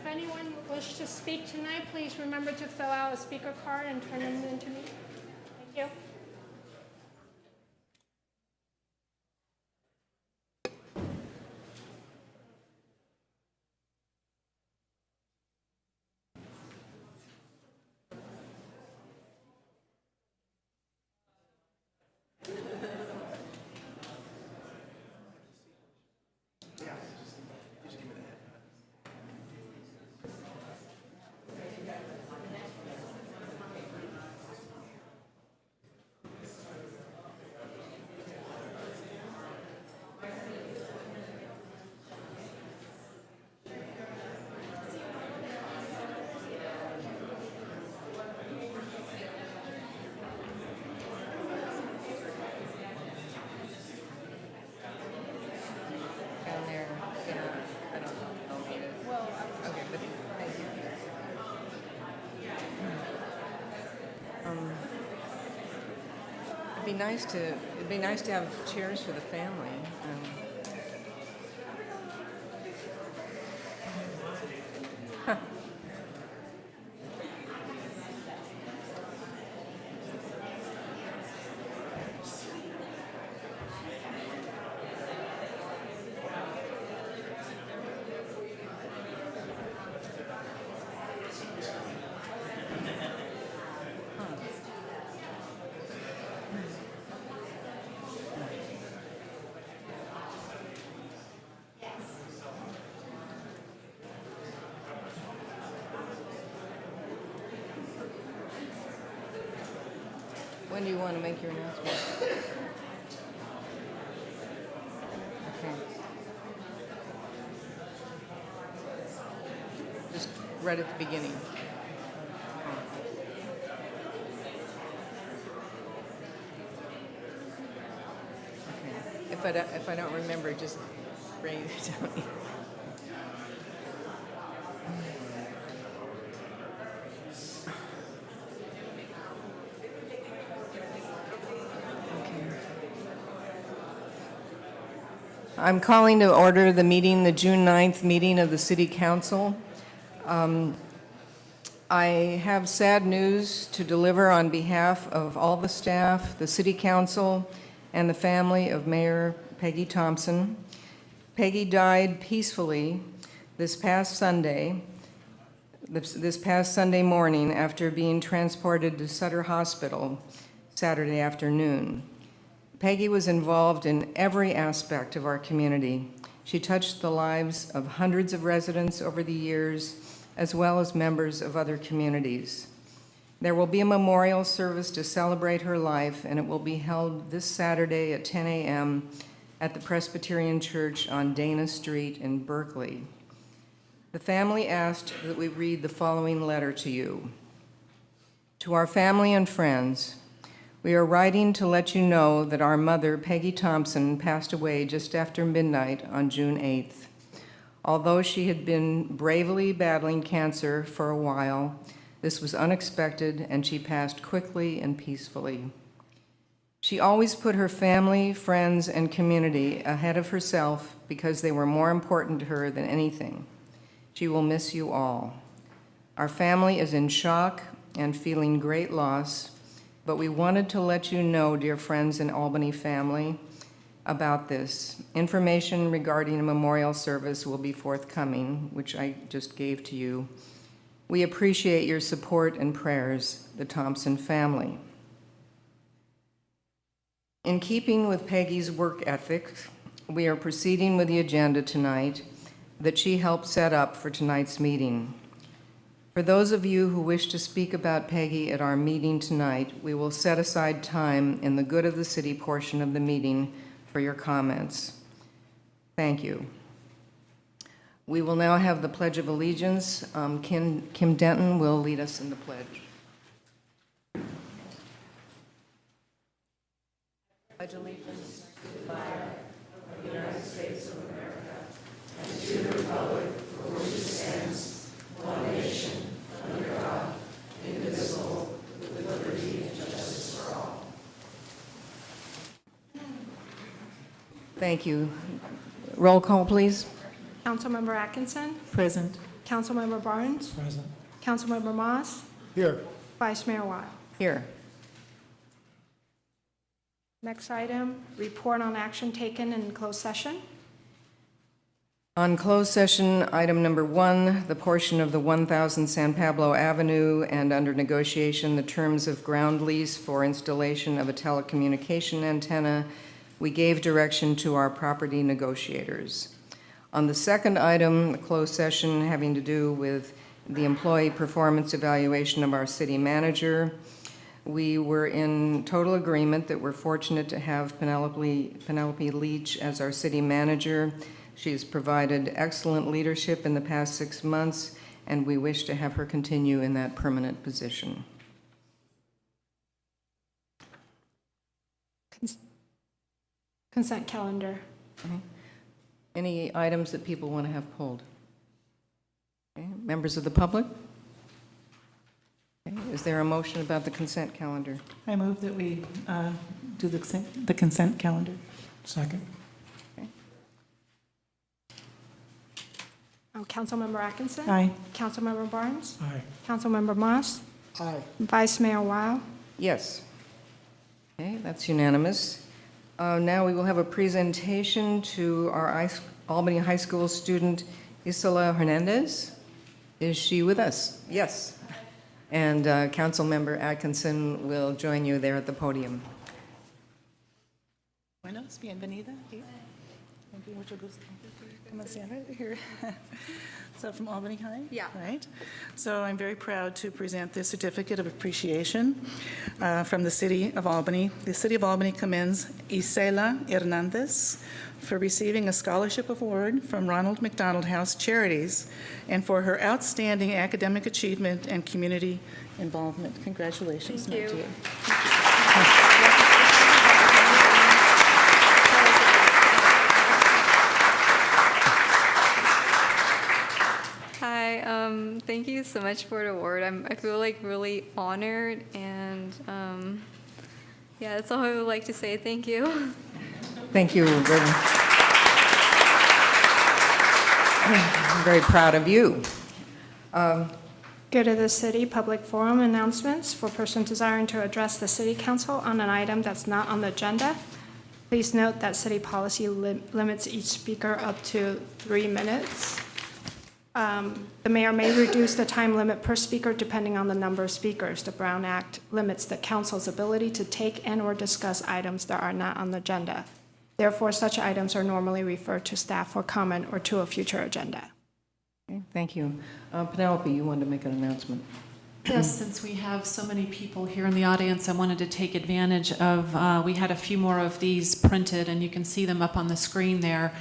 anyone wishes to speak tonight, please remember to fill out a speaker card and turn them in to me. Thank you. It'd be nice to have chairs for the family. When do you want to make your announcement? Okay. Just right at the beginning. Okay. If I don't remember, just bring it to me. I'm calling to order the meeting, the June 9th meeting of the City Council. I have sad news to deliver on behalf of all the staff, the City Council, and the family of Mayor Peggy Thompson. Peggy died peacefully this past Sunday morning after being transported to Sutter Hospital Saturday afternoon. Peggy was involved in every aspect of our community. She touched the lives of hundreds of residents over the years, as well as members of other communities. There will be a memorial service to celebrate her life, and it will be held this Saturday at 10 a.m. at the Presbyterian Church on Dana Street in Berkeley. The family asked that we read the following letter to you. To our family and friends, we are writing to let you know that our mother, Peggy Thompson, passed away just after midnight on June 8th. Although she had been bravely battling cancer for a while, this was unexpected and she passed quickly and peacefully. She always put her family, friends, and community ahead of herself because they were more important to her than anything. She will miss you all. Our family is in shock and feeling great loss, but we wanted to let you know, dear friends and Albany family, about this. Information regarding a memorial service will be forthcoming, which I just gave to you. We appreciate your support and prayers, the Thompson family. In keeping with Peggy's work ethic, we are proceeding with the agenda tonight that she helped set up for tonight's meeting. For those of you who wish to speak about Peggy at our meeting tonight, we will set aside time in the good of the city portion of the meeting for your comments. Thank you. We will now have the Pledge of Allegiance. Kim Denton will lead us in the pledge. Pledge allegiance to the flag of the United States of America and to the republic for which it stands, one nation, under God, indivisible, with liberty and justice for all. Thank you. Roll call, please. Councilmember Atkinson, Present. Councilmember Barnes, Present. Councilmember Moss, Here. Vice Mayor Weil. Here. Next item, report on action taken in closed session. On closed session, item number 1, the portion of the 1000 San Pablo Avenue and under negotiation, the terms of ground lease for installation of a telecommunication antenna. We gave direction to our property negotiators. On the second item, the closed session having to do with the employee performance evaluation of our city manager, we were in total agreement that we're fortunate to have Penelope Leach as our city manager. She has provided excellent leadership in the past 6 months, and we wish to have her continue in that permanent position. Consent calendar. Okay. Any items that people want to have pulled? Okay. Members of the public? Okay. Is there a motion about the consent calendar? I move that we do the consent calendar. Second. Councilmember Atkinson. Aye. Councilmember Barnes. Aye. Councilmember Moss. Aye. Vice Mayor Weil. Yes. Okay, that's unanimous. Now we will have a presentation to our Albany High School student, Isela Hernandez. Is she with us? Yes. And Councilmember Atkinson will join you there at the podium. Buenos, bienvenida. Mucho gusto. Here. So from Albany High? Yeah. Right. So I'm very proud to present this certificate of appreciation from the City of Albany. The City of Albany commends Isela Hernandez for receiving a scholarship award from Ronald McDonald House Charities and for her outstanding academic achievement and community involvement. Congratulations, Thank you. Hi, thank you so much for the award. I feel like really honored, and yeah, that's all I would like to say. Thank you. Thank you. I'm very proud of you. Good of the City Public Forum announcements for persons desiring to address the City Council on an item that's not on the agenda. Please note that city policy limits each speaker up to 3 minutes. The mayor may reduce the time limit per speaker depending on the number of speakers. The Brown Act limits the council's ability to take and/or discuss items that are not on the agenda. Therefore, such items are normally referred to staff for comment or to a future agenda. Okay, thank you. Penelope, you wanted to make an announcement. Yes, since we have so many people here in the audience, I wanted to take advantage of, we had a few more of these printed, and you can see them up on the screen there.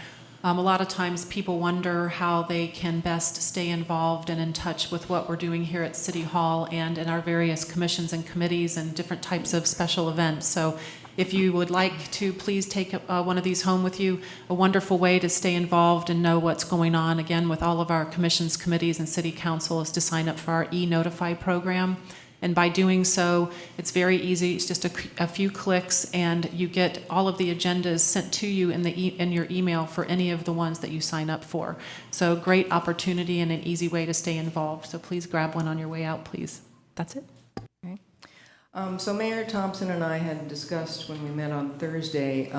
A lot of times people wonder how they can best stay involved and in touch with what we're doing here at City Hall and in our various commissions and committees and different types of special events. So if you would like to, please take one of these home with you. A wonderful way to stay involved and know what's going on, again, with all of our commissions, committees, and city council is to sign up for our e-Notify program. And by doing so, it's very easy. It's just a few clicks, and you get all of the agendas sent to you in your email for any of the ones that you sign up for. So great opportunity and an easy way to stay involved. So please grab one on your way out, please. That's it. Okay. So Mayor Thompson and I had discussed when we met on Thursday,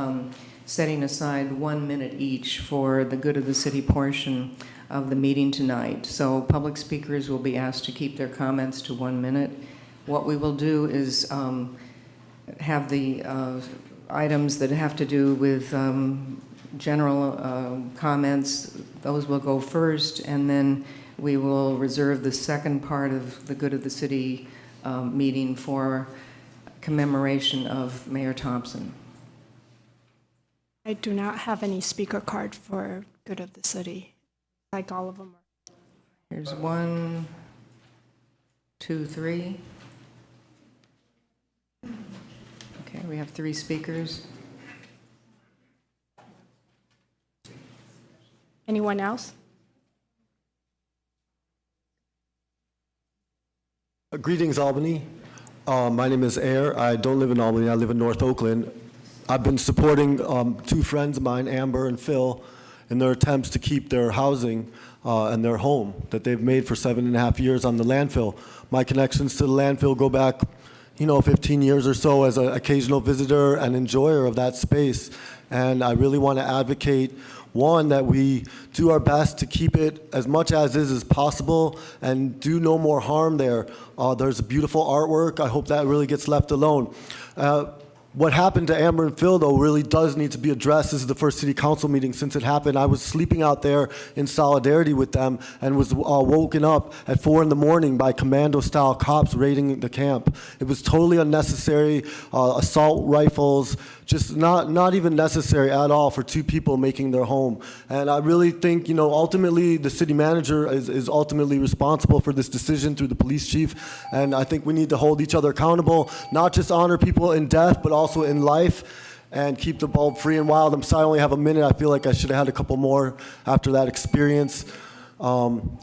setting aside 1 minute each for the good of the city portion of the meeting tonight. So public speakers will be asked to keep their comments to 1 minute. What we will do is have the items that have to do with general comments, those will go first, and then we will reserve the second part of the good of the city meeting for commemoration of Mayor Thompson. I do not have any speaker card for good of the city, like all of them are. Here's 1, 2, 3. Okay, we have 3 speakers. Anyone else? Greetings, Albany. My name is Air. I don't live in Albany. I live in North Oakland. I've been supporting 2 friends of mine, Amber and Phil, in their attempts to keep their housing and their home that they've made for 7.5 years on the landfill. My connections to the landfill go back 15 years or so as an occasional visitor and enjoyer of that space. And I really want to advocate, one, that we do our best to keep it as much as is as possible and do no more harm there. There's beautiful artwork. I hope that really gets left alone. What happened to Amber and Phil, though, really does need to be addressed. This is the first city council meeting since it happened. I was sleeping out there in solidarity with them and was woken up at 4 in the morning by commando-style cops raiding the camp. It was totally unnecessary, assault rifles, just not even necessary at all for two people making their home. And I really think, ultimately the city manager is ultimately responsible for this decision through the police chief. And I think we need to hold each other accountable, not just honor people in death, but also in life, and keep the bulb free and wild. I'm sorry I only have a minute. I feel like I should have had a couple more after that experience. I'm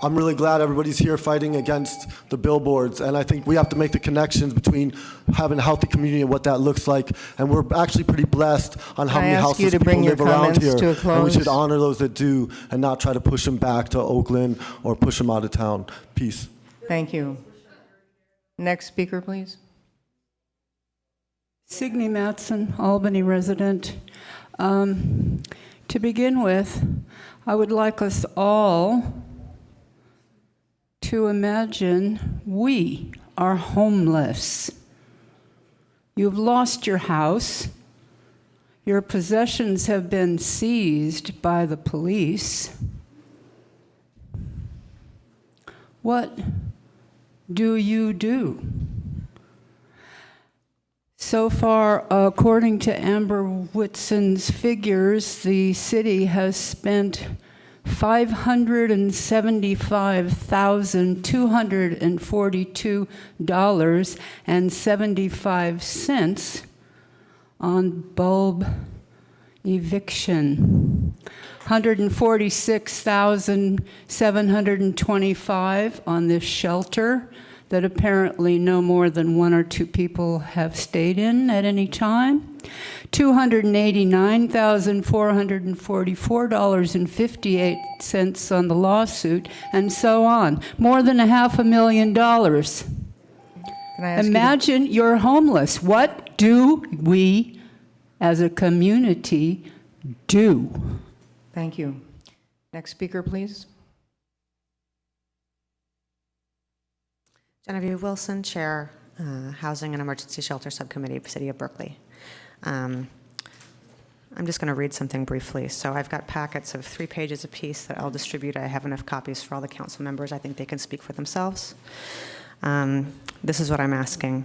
really glad everybody's here fighting against the billboards, and I think we have to make the connections between having a healthy community and what that looks like. And we're actually pretty blessed on how many houses people live around here, and we should honor those that do and not try to push them back to Oakland or push them out of town. Peace. Thank you. Next speaker, please. Signe Matson, Albany resident. To begin with, I would like us all to imagine we are homeless. You've lost your house. Your possessions have been seized by the police. What do you do? So far, according to Amber Whitson's figures, the city has spent $575,242.75 on bulb eviction. $146,725 on this shelter that apparently no more than 1 or 2 people have stayed in at any time. $289,444.58 on the lawsuit, and so on. More than $500,000. Can I ask Imagine you're homeless. What do we as a community do? Thank you. Next speaker, please. Genevieve Wilson, Chair, Housing and Emergency Shelter Subcommittee, City of Berkeley. I'm just going to read something briefly. So I've got packets of 3 pages apiece that I'll distribute. I have enough copies for all the council members. I think they can speak for themselves. This is what I'm asking.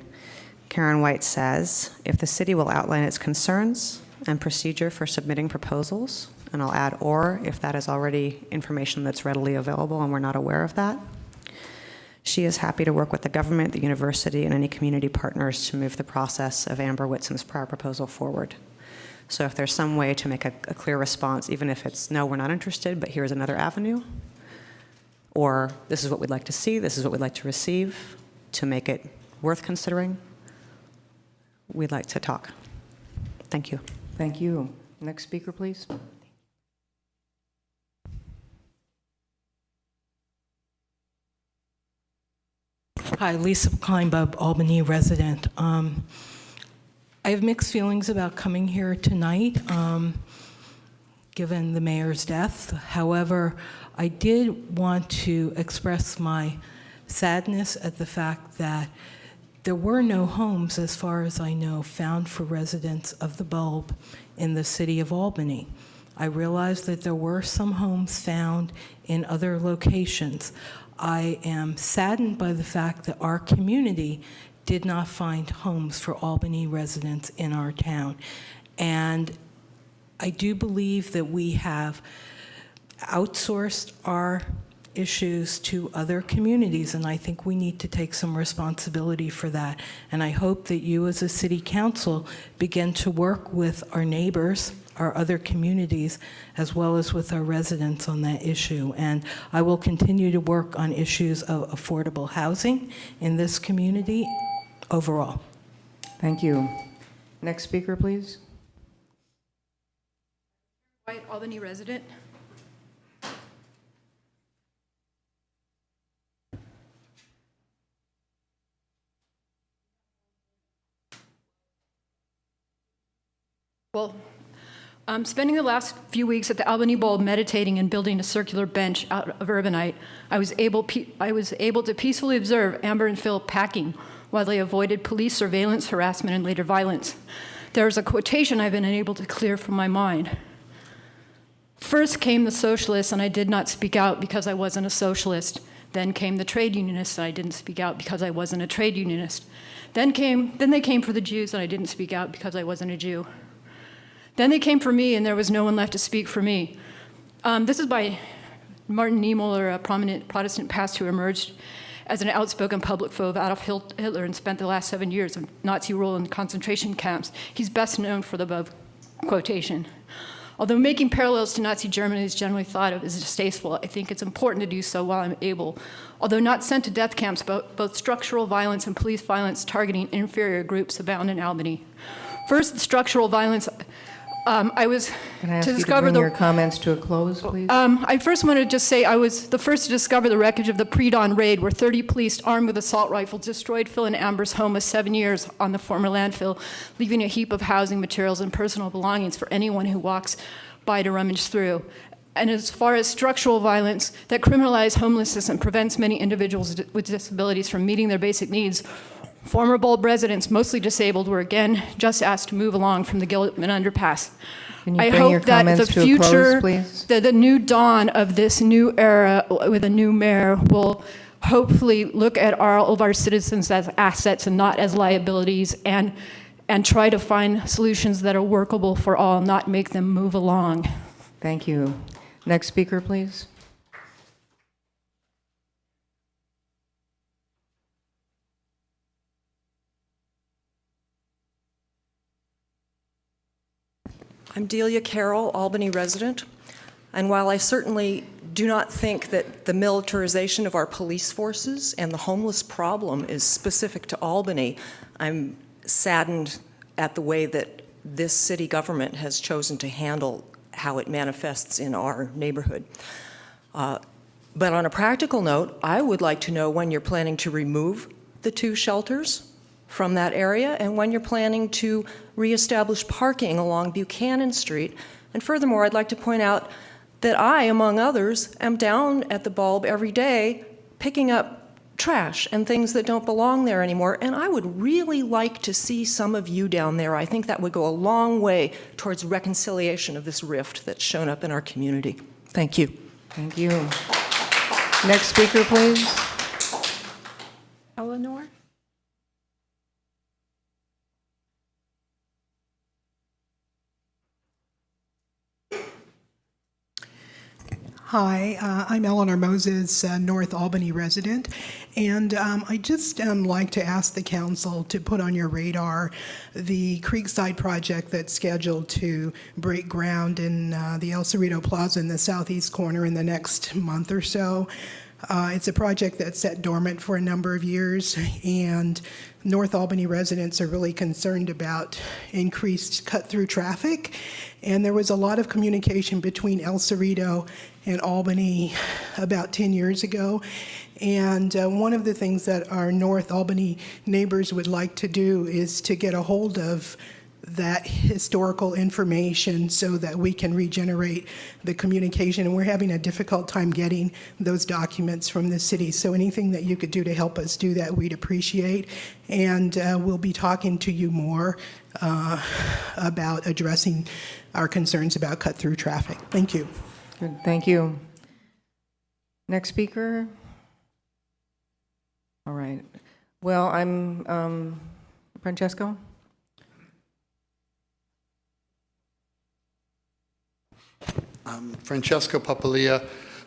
Karen White says, if the city will outline its concerns and procedure for submitting proposals, and I'll add or, if that is already information that's readily available and we're not aware of that. She is happy to work with the government, the university, and any community partners to move the process of Amber Whitson's prior proposal forward. So if there's some way to make a clear response, even if it's, no, we're not interested, but here's another avenue, or this is what we'd like to see, this is what we'd like to receive, to make it worth considering, we'd like to talk. Thank you. Thank you. Next speaker, please. Hi, Lisa Kleinbub, Albany resident. I have mixed feelings about coming here tonight, given the mayor's death. However, I did want to express my sadness at the fact that there were no homes, as far as I know, found for residents of the bulb in the city of Albany. I realized that there were some homes found in other locations. I am saddened by the fact that our community did not find homes for Albany residents in our town. And I do believe that we have outsourced our issues to other communities, and I think we need to take some responsibility for that. And I hope that you as a city council begin to work with our neighbors, our other communities, as well as with our residents on that issue. And I will continue to work on issues of affordable housing in this community overall. Thank you. Next speaker, please. Albany resident. Well, spending the last few weeks at the Albany Bowl meditating and building a circular bench out of Urbanite, I was able to peacefully observe Amber and Phil packing while they avoided police surveillance, harassment, and later violence. There's a quotation I've been unable to clear from my mind. First came the socialists, and I did not speak out because I wasn't a socialist. Then came the trade unionists, and I didn't speak out because I wasn't a trade unionist. Then they came for the Jews, and I didn't speak out because I wasn't a Jew. Then they came for me, and there was no one left to speak for me. This is by Martin Niemöller, a prominent Protestant pastor who emerged as an outspoken public foe of Adolf Hitler and spent the last 7 years of Nazi rule in concentration camps. He's best known for the above quotation. Although making parallels to Nazi Germany is generally thought of as distasteful, I think it's important to do so while I'm able. Although not sent to death camps, both structural violence and police violence targeting inferior groups abound in Albany. First, the structural violence. I was Can I ask to you discover to bring the. your comments to a close, please? I first wanted to just say I was the first to discover the wreckage of the pre-dawn raid where 30 police armed with assault rifles destroyed Phil and Amber's home of 7 years on the former landfill, leaving a heap of housing materials and personal belongings for anyone who walks by to rummage through. And as far as structural violence that criminalizes homelessness and prevents many individuals with disabilities from meeting their basic needs, former Bulb residents, mostly disabled, were again just asked to move along from the Gilman underpass. Can you I bring your hope that the comments to a future, close, please? the new dawn of this new era with a new mayor will hopefully look at all of our citizens as assets and not as liabilities, and try to find solutions that are workable for all, not make them move along. Thank you. Next speaker, please. I'm Delia Carroll, Albany resident, and while I certainly do not think that the militarization of our police forces and the homeless problem is specific to Albany, I'm saddened at the way that this city government has chosen to handle how it manifests in our neighborhood. But on a practical note, I would like to know when you're planning to remove the 2 shelters from that area and when you're planning to reestablish parking along Buchanan Street. And furthermore, I'd like to point out that I, among others, am down at the Bulb every day picking up trash and things that don't belong there anymore, and I would really like to see some of you down there. I think that would go a long way towards reconciliation of this rift that's shown up in our community. Thank you. Thank you. Next speaker, please. Eleanor? Hi, I'm Eleanor Moses, North Albany resident, and I just like to ask the council to put on your radar the Creekside project that's scheduled to break ground in the El Cerrito Plaza in the southeast corner in the next month or so. It's a project that's sat dormant for a number of years, and North Albany residents are really concerned about increased cut-through traffic. And there was a lot of communication between El Cerrito and Albany about 10 years ago. And one of the things that our North Albany neighbors would like to do is to get a hold of that historical information so that we can regenerate the communication. And we're having a difficult time getting those documents from the city. So anything that you could do to help us do that, we'd appreciate. And we'll be talking to you more about addressing our concerns about cut-through traffic. Thank you. Good, thank you. Next speaker. All right. Well, I'm Francesco. Francesco Papalia.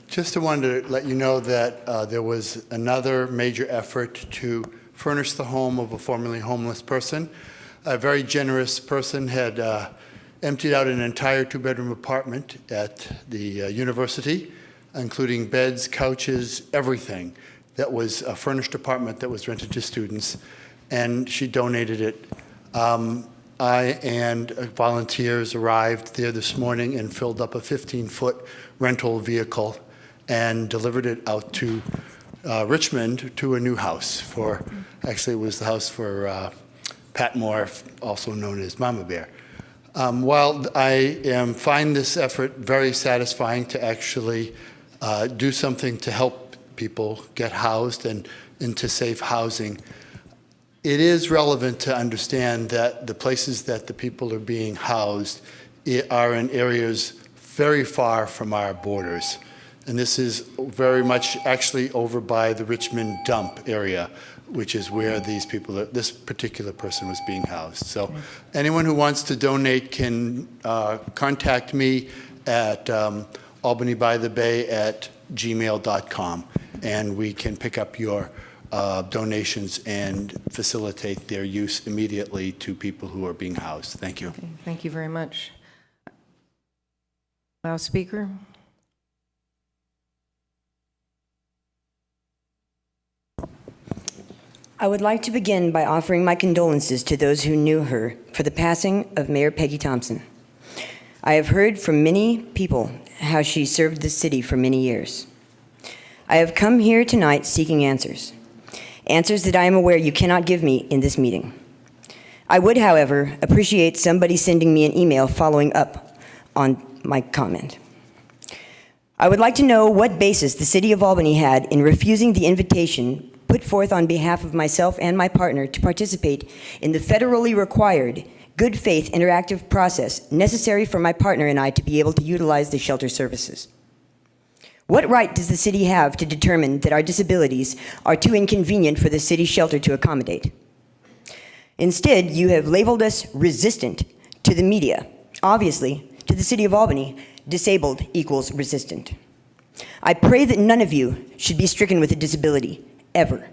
Just wanted to let you know that there was another major effort to furnish the home of a formerly homeless person. A very generous person had emptied out an entire 2-bedroom apartment at the university, including beds, couches, everything. That was a furnished apartment that was rented to students, and she donated it. I and volunteers arrived there this morning and filled up a 15-foot rental vehicle and delivered it out to Richmond to a new house for, actually it was the house for Pat Moore, also known as Mama Bear. While I find this effort very satisfying to actually do something to help people get housed and into safe housing, it is relevant to understand that the places that the people are being housed are in areas very far from our borders. And this is very much actually over by the Richmond dump area, which is where these people, this particular person was being housed. So anyone who wants to donate can contact me at albanybythebay@gmail.com, and we can pick up your donations and facilitate their use immediately to people who are being housed. Thank you. Okay, thank you very much. Last speaker. I would like to begin by offering my condolences to those who knew her for the passing of Mayor Peggy Thompson. I have heard from many people how she served the city for many years. I have come here tonight seeking answers. Answers that I am aware you cannot give me in this meeting. I would, however, appreciate somebody sending me an email following up on my comment. I would like to know what basis the City of Albany had in refusing the invitation put forth on behalf of myself and my partner to participate in the federally required good faith interactive process necessary for my partner and I to be able to utilize the shelter services. What right does the city have to determine that our disabilities are too inconvenient for the city shelter to accommodate? Instead, you have labeled us resistant to the media. Obviously, to the City of Albany, disabled equals resistant. I pray that none of you should be stricken with a disability, ever.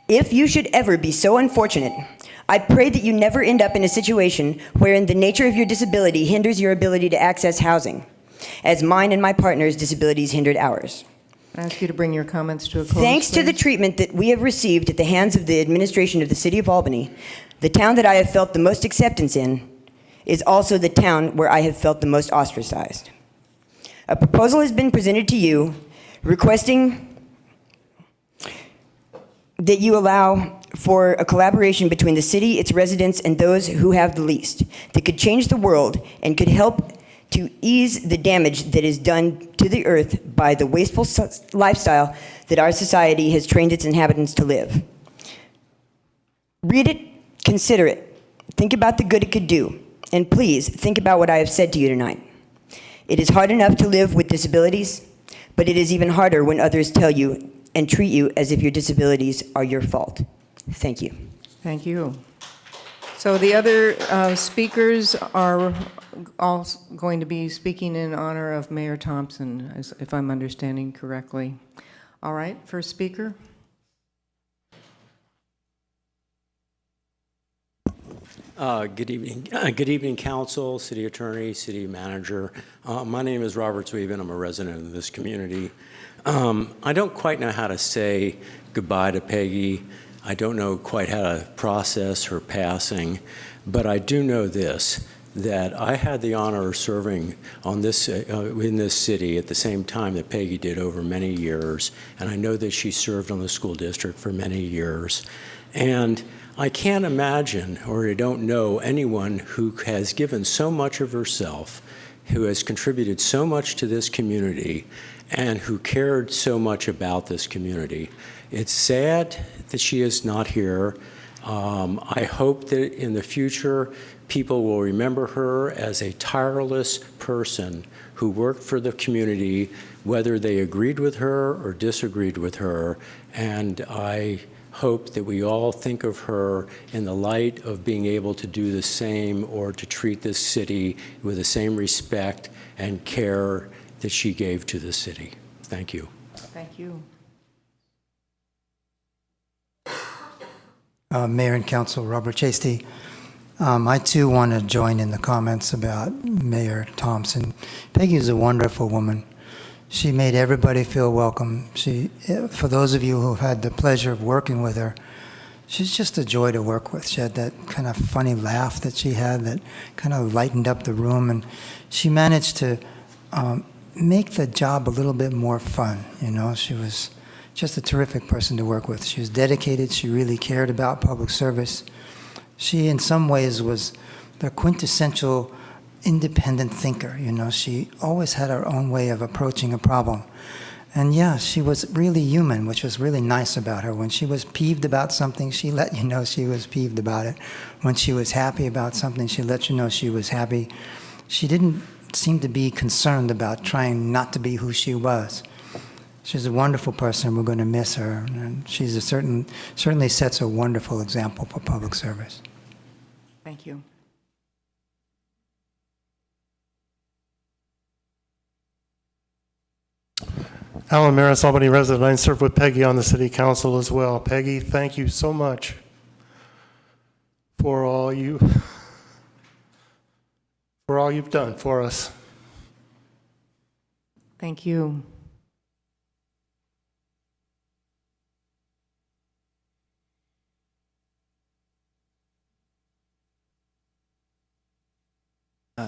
If you should ever be so unfortunate, I pray that you never end up in a situation wherein the nature of your disability hinders your ability to access housing, as mine and my partner's disabilities hindered ours. I ask you to bring your comments to a close. Thanks to the please. treatment that we have received at the hands of the administration of the City of Albany, the town that I have felt the most acceptance in is also the town where I have felt the most ostracized. A proposal has been presented to you requesting that you allow for a collaboration between the city, its residents, and those who have the least that could change the world and could help to ease the damage that is done to the earth by the wasteful lifestyle that our society has trained its inhabitants to live. Read it, consider it, think about the good it could do, and please think about what I have said to you tonight. It is hard enough to live with disabilities, but it is even harder when others tell you and treat you as if your disabilities are your fault. Thank you. Thank you. So the other speakers are all going to be speaking in honor of Mayor Thompson, if I'm understanding correctly. All right, first speaker. Good evening. Good evening, Council, City Attorney, City Manager. My name is Robert Zweven. I'm a resident of this community. I don't quite know how to say goodbye to Peggy. I don't know quite how to process her passing, but I do know this, that I had the honor of serving on this, in this city at the same time that Peggy did over many years, and I know that she served on the school district for many years. And I can't imagine, or I don't know, anyone who has given so much of herself, who has contributed so much to this community, and who cared so much about this community. It's sad that she is not here. I hope that in the future, people will remember her as a tireless person who worked for the community, whether they agreed with her or disagreed with her. And I hope that we all think of her in the light of being able to do the same, or to treat this city with the same respect and care that she gave to the city. Thank you. Thank you. Mayor and Council, Robert Chasty. I too want to join in the comments about Mayor Thompson. Peggy is a wonderful woman. She made everybody feel welcome. For those of you who have had the pleasure of working with her, she's just a joy to work with. She had that kind of funny laugh that she had that kind of lightened up the room, and she managed to make the job a little bit more fun. You know, she was just a terrific person to work with. She was dedicated. She really cared about public service. She, in some ways, was the quintessential independent thinker. You know, she always had her own way of approaching a problem. And yeah, she was really human, which was really nice about her. When she was peeved about something, she let you know she was peeved about it. When she was happy about something, she let you know she was happy. She didn't seem to be concerned about trying not to be who she was. She's a wonderful person. We're going to miss her. And she's certainly sets a wonderful example for public service. Thank you. Alan Maris, Albany resident. I served with Peggy on the city council as well. Peggy, thank you so much for all you've done for us. Thank you.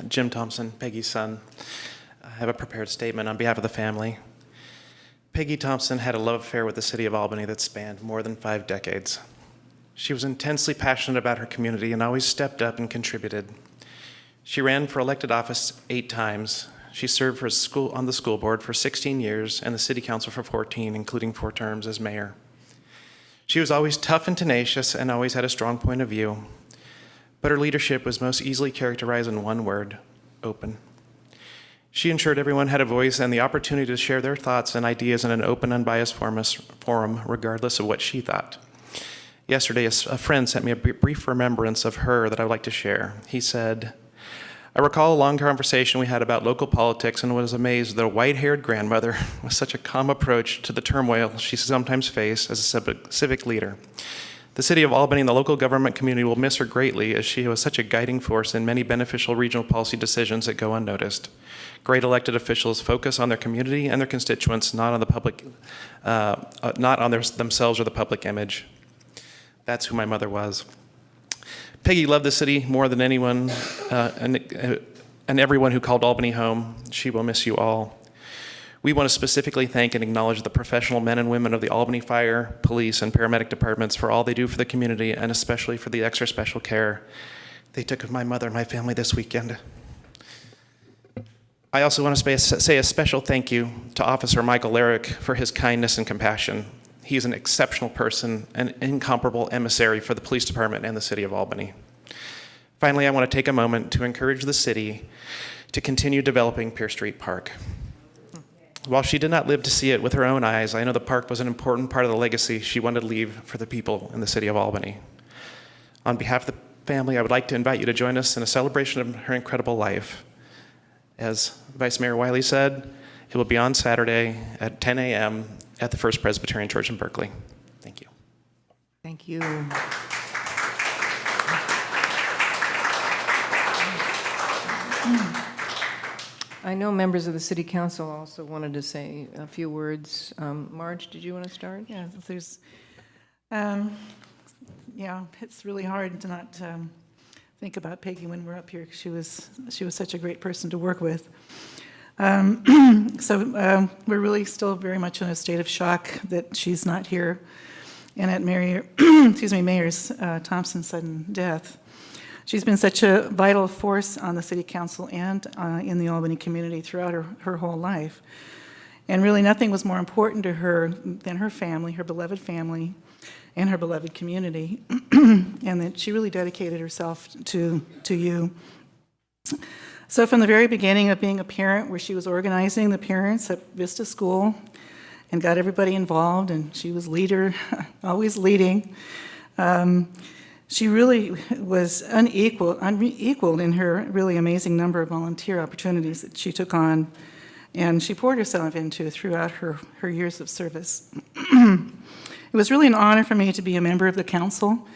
Jim Thompson, Peggy's son. I have a prepared statement on behalf of the family. Peggy Thompson had a love affair with the city of Albany that spanned more than 5 decades. She was intensely passionate about her community and always stepped up and contributed. She ran for elected office 8 times. She served on the school board for 16 years and the city council for 14, including 4 terms as mayor. She was always tough and tenacious and always had a strong point of view. But her leadership was most easily characterized in one word: open. She ensured everyone had a voice and the opportunity to share their thoughts and ideas in an open, unbiased forum, regardless of what she thought. Yesterday, a friend sent me a brief remembrance of her that I would like to share. He said, "I recall a long conversation we had about local politics and was amazed that a white-haired grandmother with such a calm approach to the turmoil she sometimes faced as a civic leader. The city of Albany and the local government community will miss her greatly, as she was such a guiding force in many beneficial regional policy decisions that go unnoticed. Great elected officials focus on their community and their constituents, not on the public, themselves or the public image." That's who my mother was. Peggy loved the city more than anyone, and everyone who called Albany home. She will miss you all. We want to specifically thank and acknowledge the professional men and women of the Albany Fire, Police, and Paramedic departments for all they do for the community, and especially for the extra special care they took of my mother and my family this weekend. I also want to say a special thank you to Officer Michael Larrick for his kindness and compassion. He is an exceptional person, an incomparable emissary for the police department and the city of Albany. Finally, I want to take a moment to encourage the city to continue developing Pierce Street Park. While she did not live to see it with her own eyes, I know the park was an important part of the legacy she wanted to leave for the people in the city of Albany. On behalf of the family, I would like to invite you to join us in a celebration of her incredible life. As Vice Mayor Wiley said, it will be on Saturday at 10 a.m. at the First Presbyterian Church in Berkeley. Thank you. Thank you. I know members of the city council also wanted to say a few words. Marge, did you want to start? Yeah, there's, yeah, it's really hard to not think about Peggy when we're up here, because she was such a great person to work with. So we're really still very much in a state of shock that she's not here, and at Mayor Thompson's sudden death. She's been such a vital force on the city council and in the Albany community throughout her whole life. And really nothing was more important to her than her family, her beloved family, and her beloved community, and that she really dedicated herself to you. So from the very beginning of being a parent, where she was organizing the parents at Vista School and got everybody involved, and she was leader, always leading, she really was unequaled in her really amazing number of volunteer opportunities that she took on, and she poured herself into throughout her years of service. It was really an honor for me to be a member of the council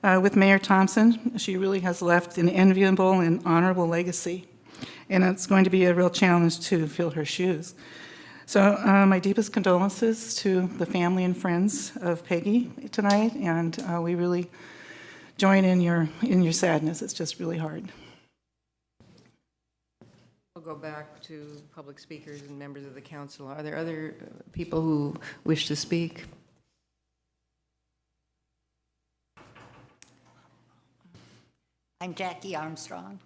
with Mayor Thompson. She really has left an enviable and honorable legacy, and it's going to be a real challenge to fill her shoes. So my deepest condolences to the family and friends of Peggy tonight, and we really join in your sadness. It's just really hard. We'll go back to public speakers and members of the council. Are there other people who wish to speak? I'm Jackie Armstrong,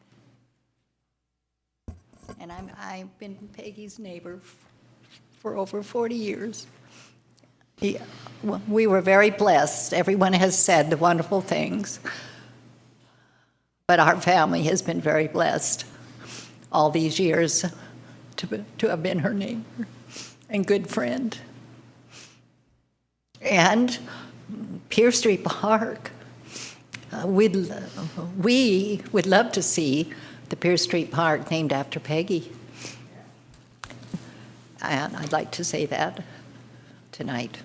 and I've been Peggy's neighbor for over 40 years. We were very blessed. Everyone has said the wonderful things, but our family has been very blessed all these years to have been her neighbor and good friend. And Pierce Street Park, we would love to see the Pierce Street Park named after Peggy. And I'd like to say that tonight.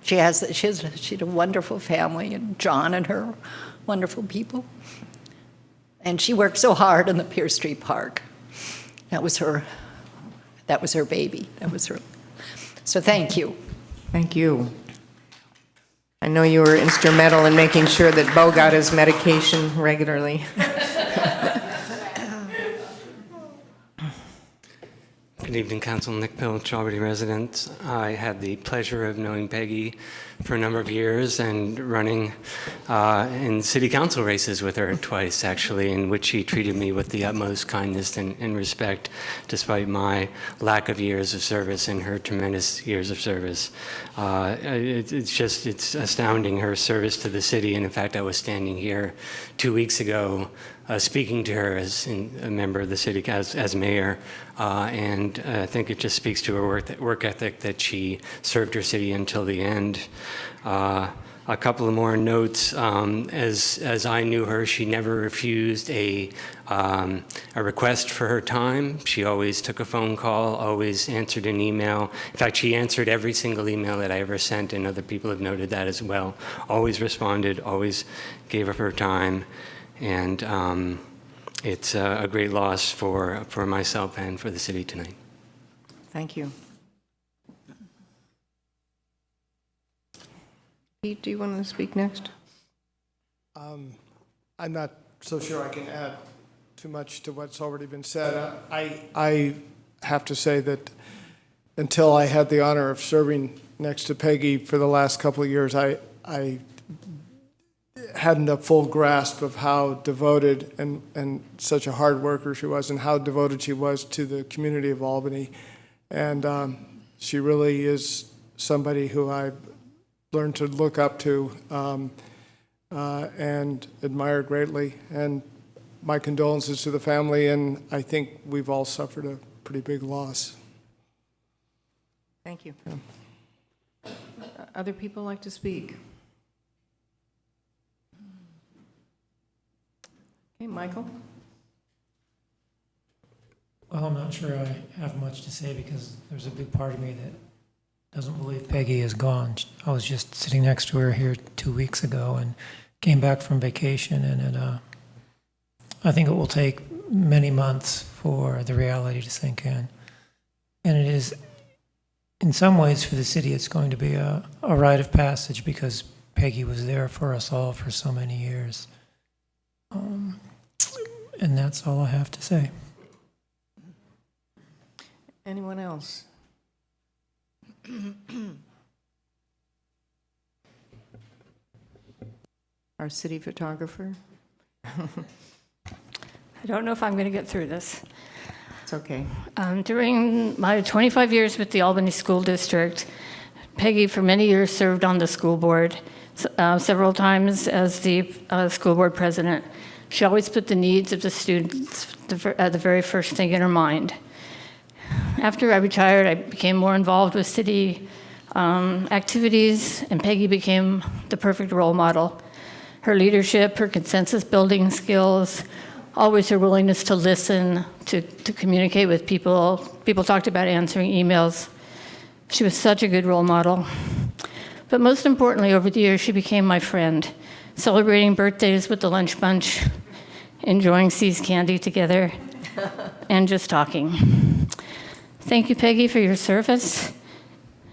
She has a wonderful family, and John and her wonderful people. And she worked so hard on the Pierce Street Park. That was her baby. That was her. So thank you. Thank you. I know you were instrumental in making sure that Bo got his medication regularly. Good evening, Council. Nick Pill, Albany resident. I had the pleasure of knowing Peggy for a number of years and running in city council races with her twice, actually, in which she treated me with the utmost kindness and respect, despite my lack of years of service and her tremendous years of service. It's astounding, her service to the city. And in fact, I was standing here 2 weeks ago speaking to her as a member of the city, as mayor, and I think it just speaks to her work ethic that she served her city until the end. A couple of more notes. As I knew her, she never refused a request for her time. She always took a phone call, always answered an email. In fact, she answered every single email that I ever sent, and other people have noted that as well. Always responded, always gave up her time. And it's a great loss for myself and for the city tonight. Thank you. Pete, do you want to speak next? I'm not so sure I can add too much to what's already been said. I have to say that until I had the honor of serving next to Peggy for the last couple of years, I hadn't a full grasp of how devoted and such a hard worker she was, and how devoted she was to the community of Albany. And she really is somebody who I've learned to look up to and admire greatly. And my condolences to the family, and I think we've all suffered a pretty big loss. Thank you. Other people like to speak? Okay, Michael? Well, I'm not sure I have much to say because there's a big part of me that doesn't believe Peggy is gone. I was just sitting next to her here 2 weeks ago and came back from vacation, and I think it will take many months for the reality to sink in. And it is, in some ways, for the city, it's going to be a rite of passage because Peggy was there for us all for so many years. And that's all I have to say. Anyone else? Our city photographer? I don't know if I'm going to get through this. It's okay. During my 25 years with the Albany School District, Peggy for many years served on the school board, several times as the school board president. She always put the needs of the students at the very first thing in her mind. After I retired, I became more involved with city activities, and Peggy became the perfect role model. Her leadership, her consensus building skills, always her willingness to listen, to communicate with people. People talked about answering emails. She was such a good role model. But most importantly, over the years, she became my friend, celebrating birthdays with the lunch bunch, enjoying See's candy together, and just talking. Thank you, Peggy, for your service.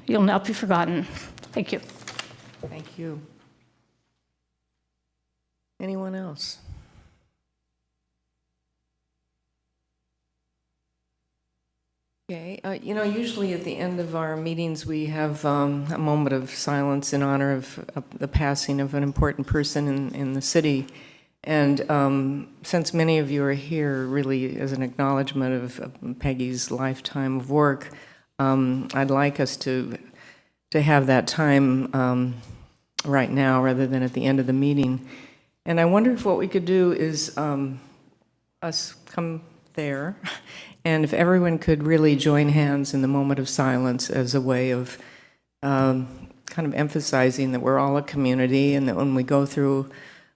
You'll not be forgotten. Thank you. Thank you. Anyone else? Okay, usually at the end of our meetings, we have a moment of silence in honor of the passing of an important person in the city. And since many of you are here really as an acknowledgement of Peggy's lifetime of work, I'd like us to have that time right now rather than at the end of the meeting. And I wonder if what we could do is us come there, and if everyone could really join hands in the moment of silence as a way of kind of emphasizing that we're all a community, and that when we go through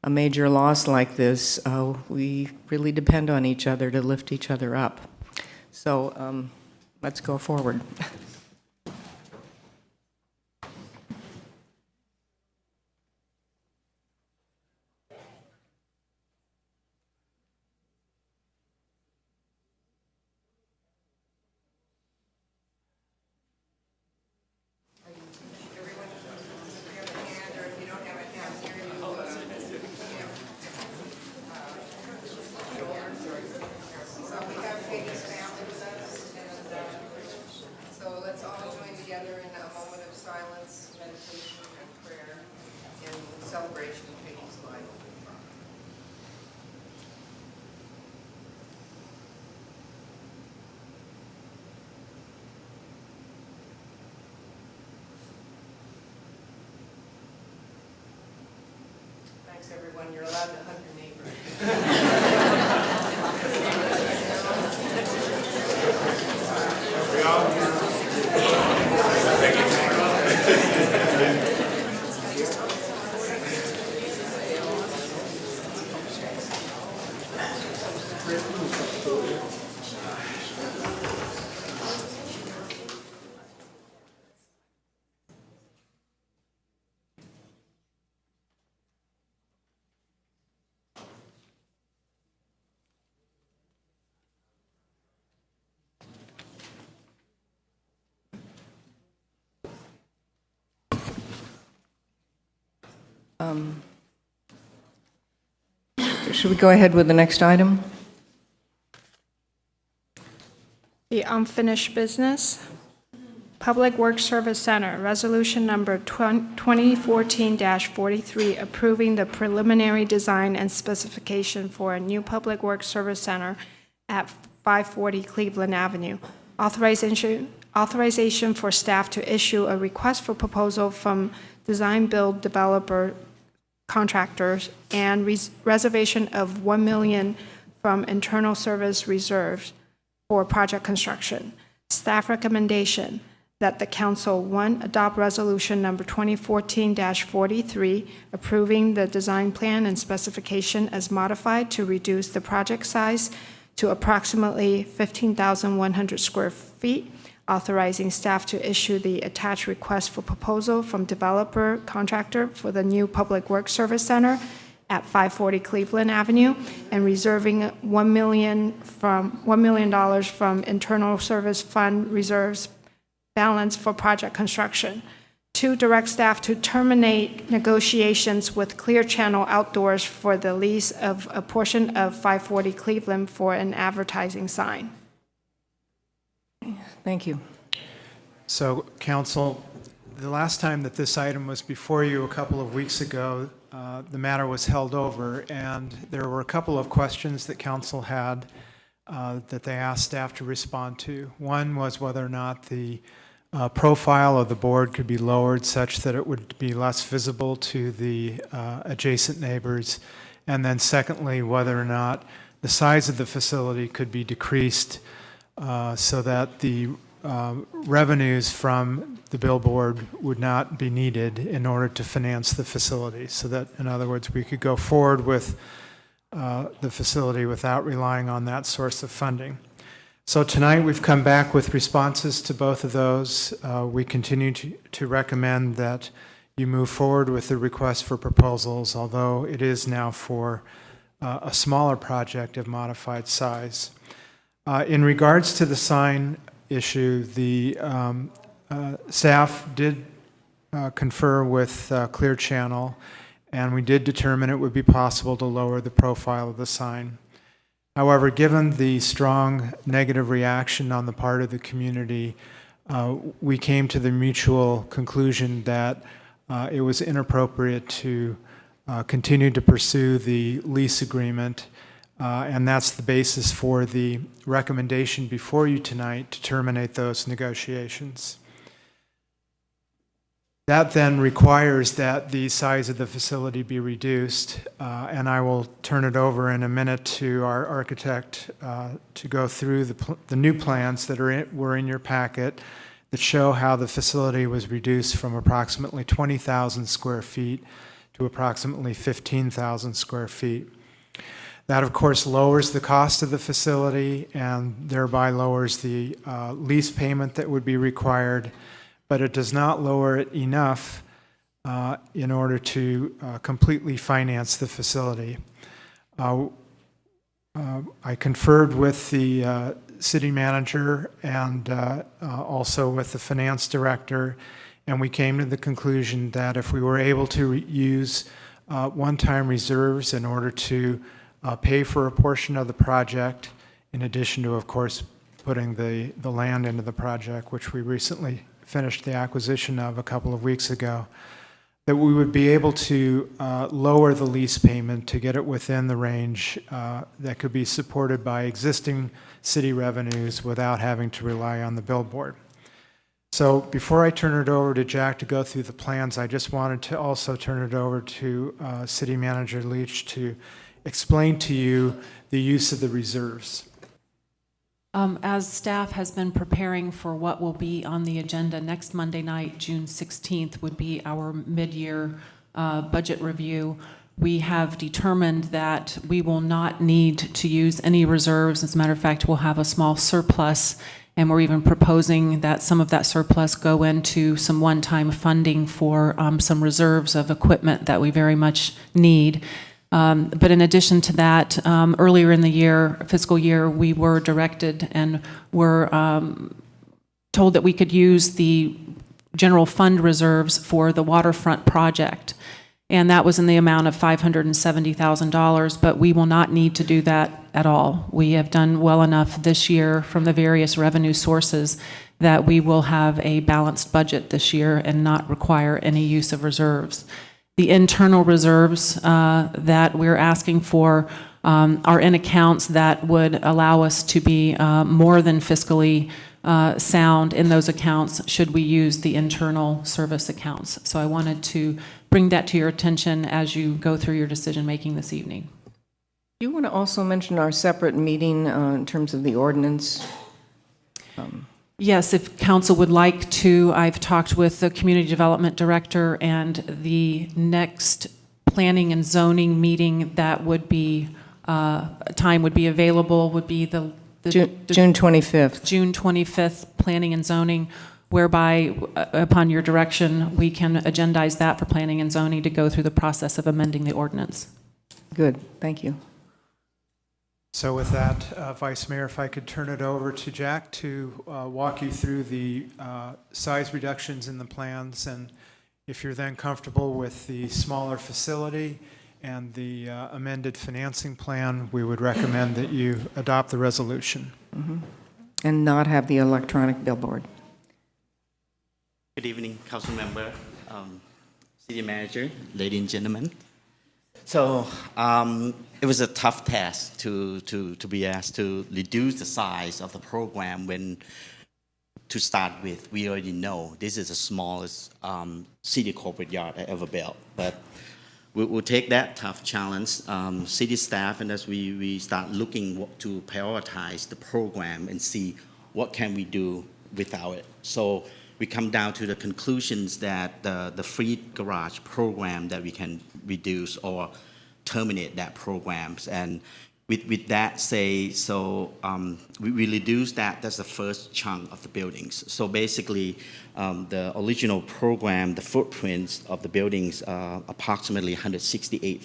a major loss like this, we really depend on each other to lift each other up. So let's go forward. Thanks, everyone. You're allowed to hug your neighbor. Should we go ahead with the next item? The unfinished business. Public Works Service Center, Resolution Number 2014-43, approving the preliminary design and specification for a new Public Works Service Center at 540 Cleveland Avenue. Authorization for staff to issue a request for proposal from design-build developer contractors and reservation of $1 million from internal service reserves for project construction. Staff recommendation that the council, 1, adopt resolution number 2014-43, approving the design plan and specification as modified to reduce the project size to approximately 15,100 square feet, authorizing staff to issue the attached request for proposal from developer contractor for the new Public Works Service Center at 540 Cleveland Avenue, and reserving $1 million from internal service fund reserves balance for project construction. 2, direct staff to terminate negotiations with Clear Channel Outdoors for the lease of a portion of 540 Cleveland for an advertising sign. Thank you. So, Council, the last time that this item was before you a couple of weeks ago, the matter was held over, and there were a couple of questions that Council had that they asked staff to respond to. One was whether or not the profile of the board could be lowered such that it would be less visible to the adjacent neighbors, and then secondly, whether or not the size of the facility could be decreased so that the revenues from the billboard would not be needed in order to finance the facility. So that, in other words, we could go forward with the facility without relying on that source of funding. So tonight we've come back with responses to both of those. We continue to recommend that you move forward with the request for proposals, although it is now for a smaller project of modified size. In regards to the sign, issue, the staff did confer with Clear Channel, and we did determine it would be possible to lower the profile of the sign. However, given the strong negative reaction on the part of the community, we came to the mutual conclusion that it was inappropriate to continue to pursue the lease agreement, and that's the basis for the recommendation before you tonight to terminate those negotiations. That then requires that the size of the facility be reduced, and I will turn it over in a minute to our architect to go through the new plans that were in your packet that show how the facility was reduced from approximately 20,000 square feet to approximately 15,000 square feet. That, of course, lowers the cost of the facility and thereby lowers the lease payment that would be required, but it does not lower it enough in order to completely finance the facility. I conferred with the city manager and also with the finance director, and we came to the conclusion that if we were able to use one-time reserves in order to pay for a portion of the project, in addition to, of course, putting the land into the project, which we recently finished the acquisition of a couple of weeks ago, that we would be able to lower the lease payment to get it within the range that could be supported by existing city revenues without having to rely on the billboard. So before I turn it over to Jack to go through the plans, I just wanted to also turn it over to City Manager Leach to explain to you the use of the reserves. As staff has been preparing for what will be on the agenda next Monday night, June 16th, would be our mid-year budget review. We have determined that we will not need to use any reserves. As a matter of fact, we'll have a small surplus, and we're even proposing that some of that surplus go into some one-time funding for some reserves of equipment that we very much need. But in addition to that, earlier in the fiscal year, we were directed and were told that we could use the general fund reserves for the waterfront project. And that was in the amount of $570,000, but we will not need to do that at all. We have done well enough this year from the various revenue sources that we will have a balanced budget this year and not require any use of reserves. The internal reserves that we're asking for are in accounts that would allow us to be more than fiscally sound in those accounts should we use the internal service accounts. So I wanted to bring that to your attention as you go through your decision-making this evening. Do you want to also mention our separate meeting in terms of the ordinance? Yes, if council would like to, I've talked with the community development director, and the next planning and zoning meeting that would be, time would be available would be the June 25th. June 25th planning and zoning, whereby upon your direction, we can agendize that for planning and zoning to go through the process of amending the ordinance. Good, thank you. So with that, Vice Mayor, if I could turn it over to Jack to walk you through the size reductions in the plans, and if you're then comfortable with the smaller facility and the amended financing plan, we would recommend that you adopt the resolution. Mm-hmm. And not have the electronic billboard. Good evening, Council Member, City Manager, ladies and gentlemen. So it was a tough task to be asked to reduce the size of the program when, to start with, we already know this is the smallest city corporate yard I ever built. But we'll take that tough challenge, city staff, and as we start looking to prioritize the program and see what can we do without it. So we come down to the conclusions that the free garage program that we can reduce or terminate that programs. And with that say, so we reduce that. That's the first chunk of the buildings. So basically, the original program, the footprints of the buildings are approximately 168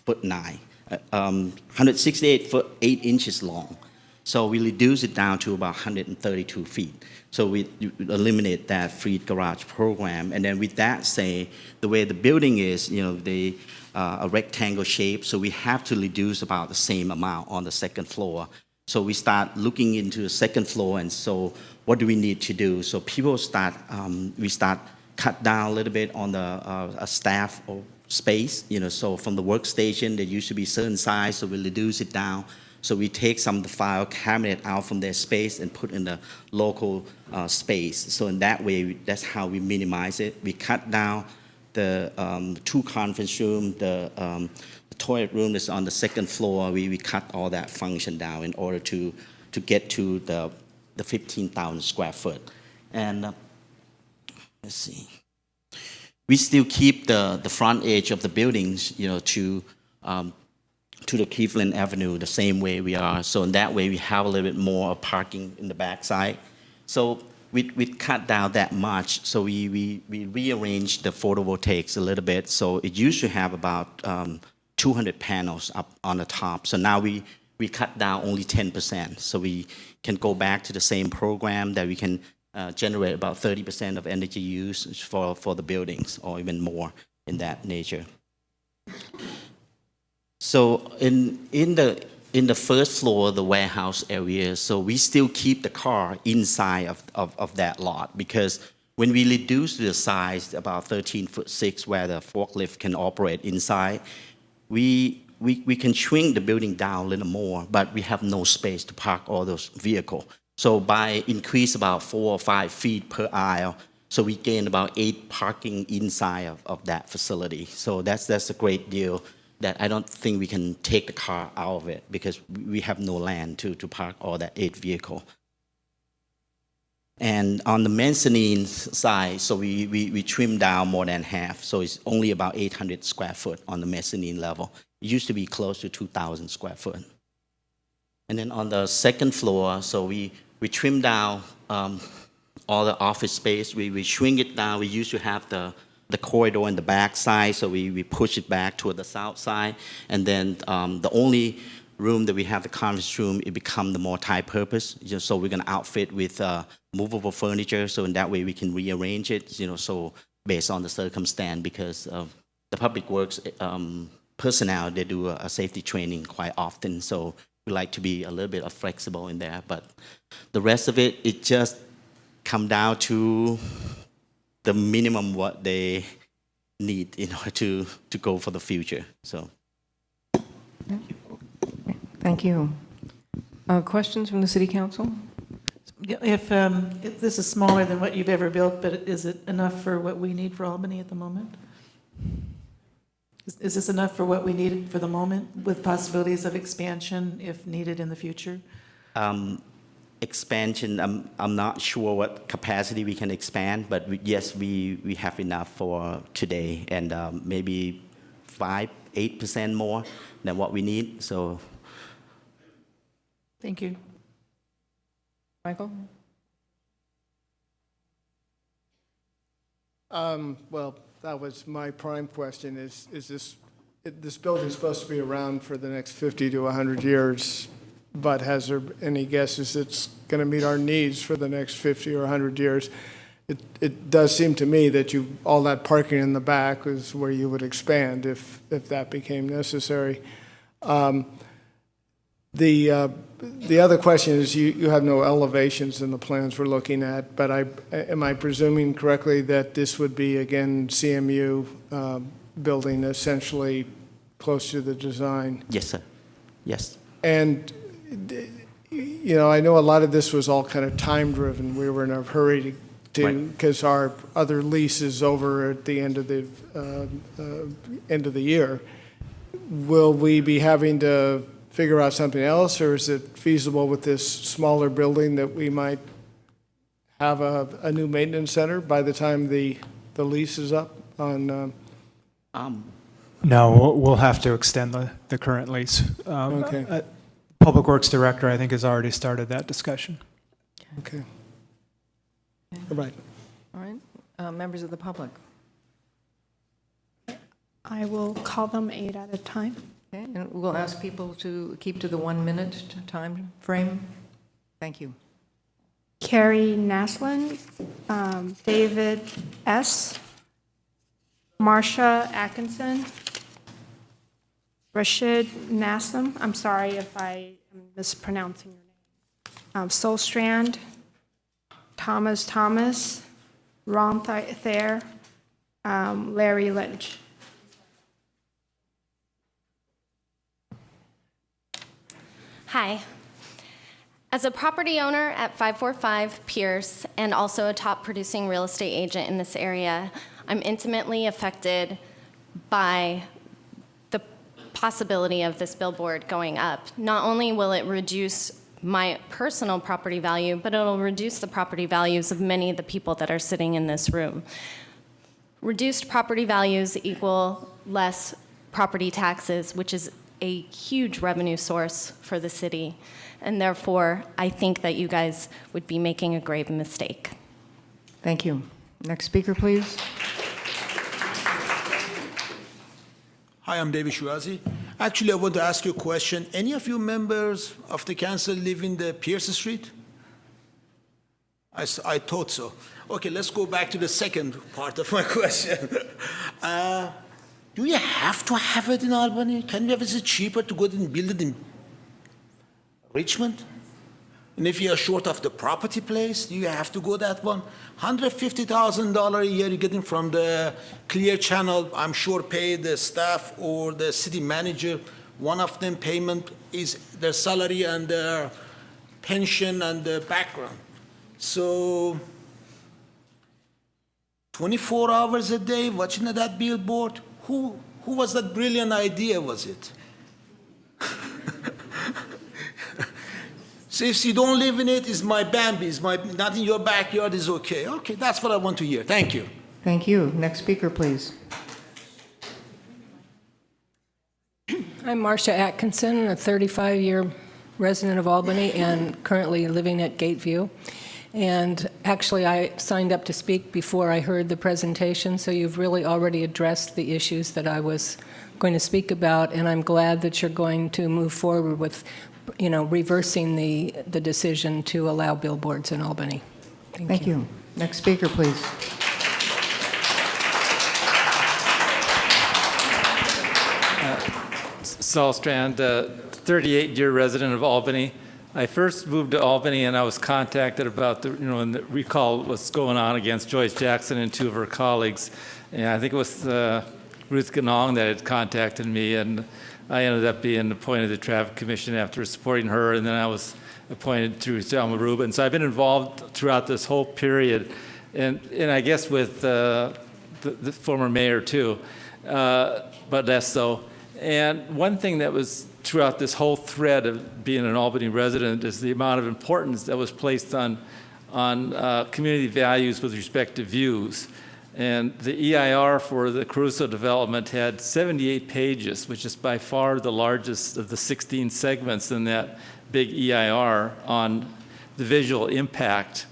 foot 9, 168 foot 8 inches long. So we reduce it down to about 132 feet. So we eliminate that free garage program. And then with that, say, the way the building is, a rectangle shape, so we have to reduce about the same amount on the second floor. So we start looking into the second floor, and so what do we need to do? So we start cut down a little bit on the staff or space, so from the workstation, there used to be certain size, so we reduce it down. So we take some of the file cabinet out from their space and put in the local space. So in that way, that's how we minimize it. We cut down the 2 conference room, the toilet room that's on the second floor. We cut all that function down in order to get to the 15,000 square foot. And let's see. We still keep the front edge of the buildings, to the Cleveland Avenue the same way we are. So in that way, we have a little bit more parking in the backside. So we cut down that much. So we rearranged the photovoltaics a little bit. So it used to have about 200 panels up on the top. So now we cut down only 10%. So we can go back to the same program that we can generate about 30% of energy use for the buildings, or even more in that nature. So in the first floor, the warehouse area, so we still keep the car inside of that lot, because when we reduce the size about 13'6", where the forklift can operate inside, we can shrink the building down a little more, but we have no space to park all those vehicles. So by increase about 4 or 5 feet per aisle, so we gain about 8 parking inside of that facility. So that's a great deal that I don't think we can take the car out of it, because we have no land to park all that 8 vehicle. And on the mezzanine side, so we trim down more than half. So it's only about 800 square foot on the mezzanine level. It used to be close to 2,000 square foot. And then on the second floor, so we trim down all the office space. We shrink it down. We used to have the corridor in the back side, so we push it back toward the south side. And then the only room that we have, the conference room, it become the more multi-purpose. So we're going to outfit with movable furniture, so in that way we can rearrange it, so based on the circumstance, because the public works personnel, they do a safety training quite often, so we like to be a little bit flexible in there. But the rest of it just come down to the minimum what they need in order to go for the future. So, Thank you. Questions from the City Council? If this is smaller than what you've ever built, but is it enough for what we need for Albany at the moment? Is this enough for what we need for the moment, with possibilities of expansion if needed in the future? Expansion, I'm not sure what capacity we can expand, but yes, we have enough for today, and maybe 5-8% more than what we need. So, thank you. Michael? Well, that was my prime question. Is this building supposed to be around for the next 50 to 100 years? But has there any guesses it's going to meet our needs for the next 50 or 100 years? It does seem to me that all that parking in the back is where you would expand if that became necessary. The other question is, you have no elevations in the plans we're looking at, but am I presuming correctly that this would be, again, CMU building essentially close to the design? yes, sir. Yes. And, I know a lot of this was all kind of time-driven. We were in a hurry because our other lease is over at the end of the year. Will we be having to figure out something else, or is it feasible with this smaller building that we might have a new maintenance center by the time the lease is up on? No, we'll have to extend the current lease. Okay. Public Works Director, I think, has already started that discussion. Okay. All right. All right. Members of the public? I will call them 8 at a time. Okay, and we'll ask people to keep to the 1 minute time frame. Thank you. Carrie Naslin, David S., Marsha Atkinson, Rashid Nassim, I'm sorry if I am mispronouncing your name, Sol Strand, Thomas, Ron Thayer, Larry Lynch. Hi. As a property owner at 545 Pierce and also a top producing real estate agent in this area, I'm intimately affected by the possibility of this billboard going up. Not only will it reduce my personal property value, but it'll reduce the property values of many of the people that are sitting in this room. Reduced property values equal less property taxes, which is a huge revenue source for the city. And therefore, I think that you guys would be making a grave mistake. Thank you. Next speaker, please. Hi, I'm David Shuazi. Actually, I want to ask you a question. Any of you members of the council live in the Pierce Street? I thought so. Okay, let's go back to the second part of my question. Do you have to have it in Albany? Can you have it cheaper to go and build it in Richmond? And if you are short of the property place, do you have to go that one? $150,000 a year you're getting from the Clear Channel, I'm sure pay the staff or the city manager. One of them payment is their salary and their pension and their background. So 24 hours a day watching that billboard, who was that brilliant idea, was it? So if you don't live in it, it's my Bambi's, not in your backyard is okay. Okay, that's what I want to hear. Thank you. Thank you. Next speaker, please. I'm Marsha Atkinson, a 35-year resident of Albany and currently living at Gateview. And actually, I signed up to speak before I heard the presentation, so you've really already addressed the issues that I was going to speak about, and I'm glad that you're going to move forward with, reversing the decision to allow billboards in Albany. Thank you. Next speaker, please. Saul Strand, 38-year resident of Albany. I first moved to Albany and I was contacted about and recall what's going on against Joyce Jackson and two of her colleagues. And I think it was Ruth Ganong that had contacted me, and I ended up being appointed to the Traffic Commission after supporting her, and then I was appointed through Selma Rubin. So I've been involved throughout this whole period, and I guess with the former mayor too, but less so. And one thing that was throughout this whole thread of being an Albany resident is the amount of importance that was placed on community values with respect to views. And the EIR for the Caruso development had 78 pages, which is by far the largest of the 16 segments in that big EIR on the visual impact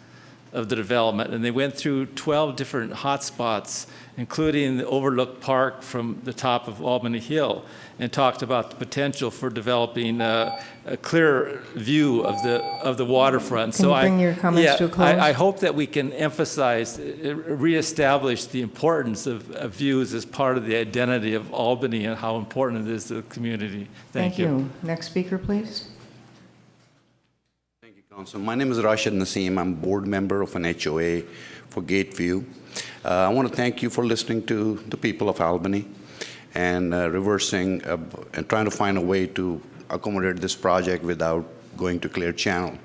of the development. And they went through 12 different hotspots, including the Overlook Park from the top of Albany Hill, and talked about the potential for developing a clear view of the waterfront. Can you bring your comments to a close? I hope that we can emphasize, reestablish the importance of views as part of the identity of Albany and how important it is to the community. Thank you. Next speaker, please. Thank you, Council. My name is Rashid Naseem. I'm board member of an HOA for Gateview. I want to thank you for listening to the people of Albany and reversing and trying to find a way to accommodate this project without going to Clear Channel.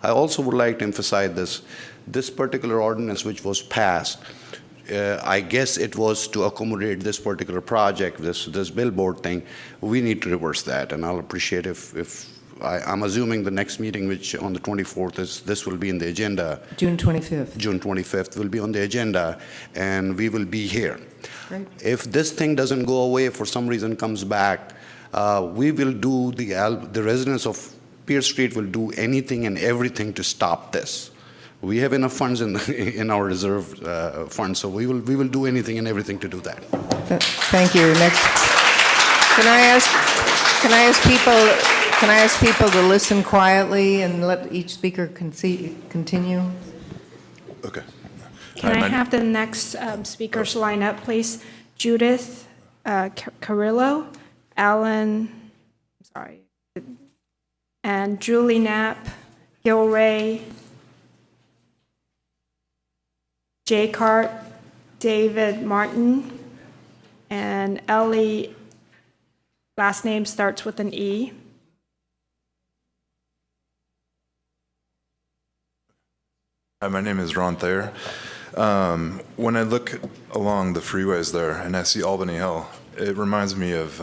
I also would like to emphasize this particular ordinance which was passed, I guess it was to accommodate this particular project, this billboard thing. We need to reverse that, and I'll appreciate if I'm assuming the next meeting, which on the 24th, this will be in the agenda. June 25th. June 25th will be on the agenda, and we will be here. Great. If this thing doesn't go away, for some reason comes back, we will do, the residents of Pierce Street will do anything and everything to stop this. We have enough funds in our reserve fund, so we will do anything and everything to do that. Thank you. Next, can I ask Can I ask people to listen quietly and let each speaker continue? Okay. Can I have the next speakers line up, please? Judith Carrillo, Alan, sorry, and Julie Knapp, Gil Ray, Jay Cart, David Martin, and Ellie, last name starts with an E. Hi, my name is Ron Thayer. When I look along the freeways there and I see Albany Hill, it reminds me of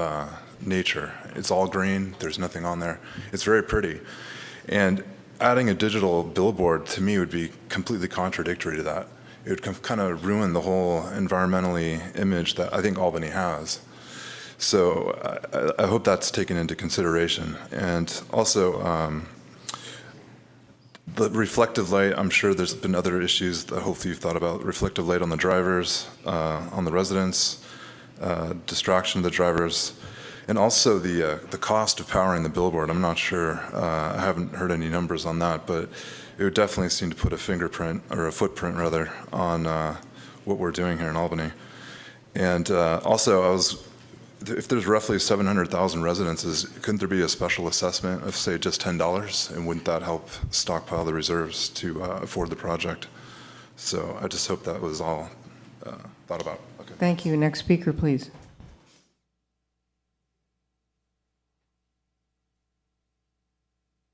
nature. It's all green, there's nothing on there. It's very pretty. And adding a digital billboard to me would be completely contradictory to that. It would kind of ruin the whole environmentally image that I think Albany has. So I hope that's taken into consideration. And also, the reflective light, I'm sure there's been other issues that hopefully you've thought about. Reflective light on the drivers, on the residents, distraction of the drivers, and also the cost of powering the billboard. I'm not sure, I haven't heard any numbers on that, but it would definitely seem to put a fingerprint, or a footprint rather, on what we're doing here in Albany. And also, if there's roughly 700,000 residences, couldn't there be a special assessment of, say, just $10? And wouldn't that help stockpile the reserves to afford the project? So I just hope that was all thought about. Okay. Thank you. Next speaker, please.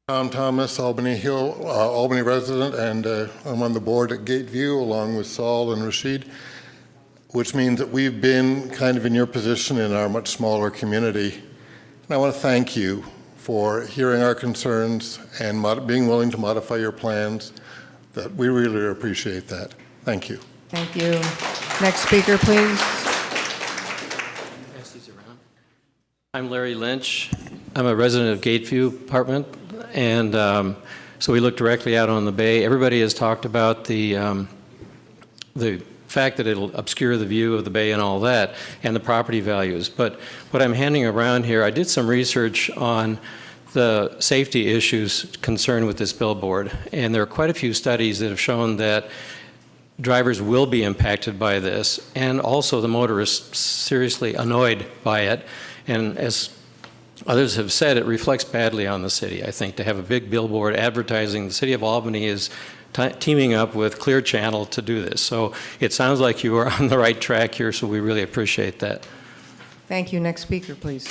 Tom Thomas, Albany Hill, Albany resident, and I'm on the board at Gateview along with Saul and Rashid, which means that we've been kind of in your position in our much smaller community. And I want to thank you for hearing our concerns and being willing to modify your plans. That we really appreciate that. Thank you. Thank you. Next speaker, please. I'm Larry Lynch. I'm a resident of Gateview Apartment, and so we look directly out on the bay. Everybody has talked about the fact that it'll obscure the view of the bay and all that, and the property values. But what I'm handing around here, I did some research on the safety issues concerned with this billboard, and there are quite a few studies that have shown that drivers will be impacted by this, and also the motorists seriously annoyed by it. And as others have said, it reflects badly on the city, I think, to have a big billboard advertising. The city of Albany is teaming up with Clear Channel to do this. So it sounds like you are on the right track here, so we really appreciate that. Thank you. Next speaker, please.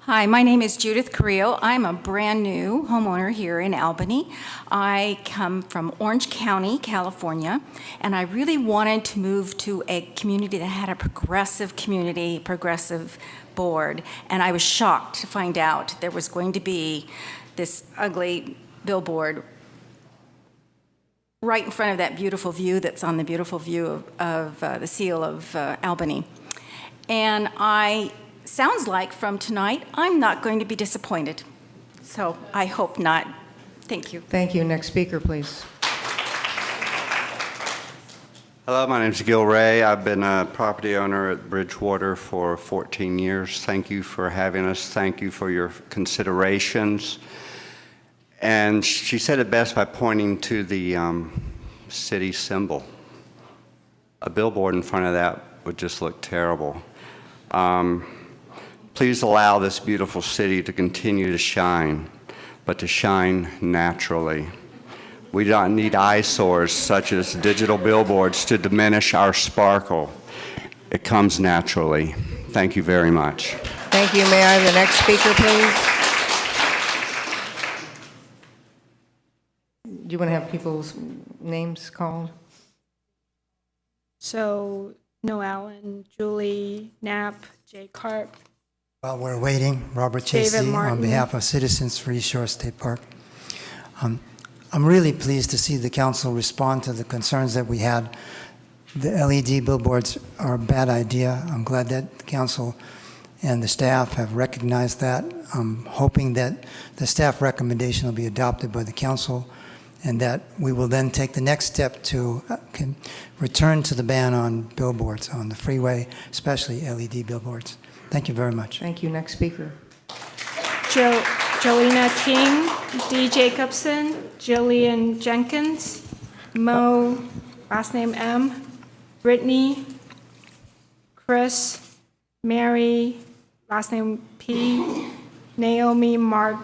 Hi, my name is Judith Carrillo. I'm a brand new homeowner here in Albany. I come from Orange County, California, and I really wanted to move to a community that had a progressive community, progressive board, and I was shocked to find out there was going to be this ugly billboard right in front of that beautiful view that's on the beautiful view of the seal of Albany. And sounds like from tonight, I'm not going to be disappointed. So I hope not. Thank you. Thank you. Next speaker, please. Hello, my name is Gil Ray. I've been a property owner at Bridgewater for 14 years. Thank you for having us. Thank you for your considerations. And she said it best by pointing to the city symbol. A billboard in front of that would just look terrible. Please allow this beautiful city to continue to shine, but to shine naturally. We don't need eyesores such as digital billboards to diminish our sparkle. It comes naturally. Thank you very much. Thank you. May I have the next speaker, please? Do you want to have people's names called? So, No Allen, Julie Knapp, Jay Carp. While we're waiting, Robert David Chasey Martin. on behalf of Citizens for East Shore State Park. I'm really pleased to see the council respond to the concerns that we had. The LED billboards are a bad idea. I'm glad that the council and the staff have recognized that. I'm hoping that the staff recommendation will be adopted by the council and that we will then take the next step to return to the ban on billboards on the freeway, especially LED billboards. Thank you very much. Thank you. Next speaker. Jolena King, D. Jacobson, Jillian Jenkins, Mo, last name M, Brittany, Chris, Mary, last name P, Naomi, Mark,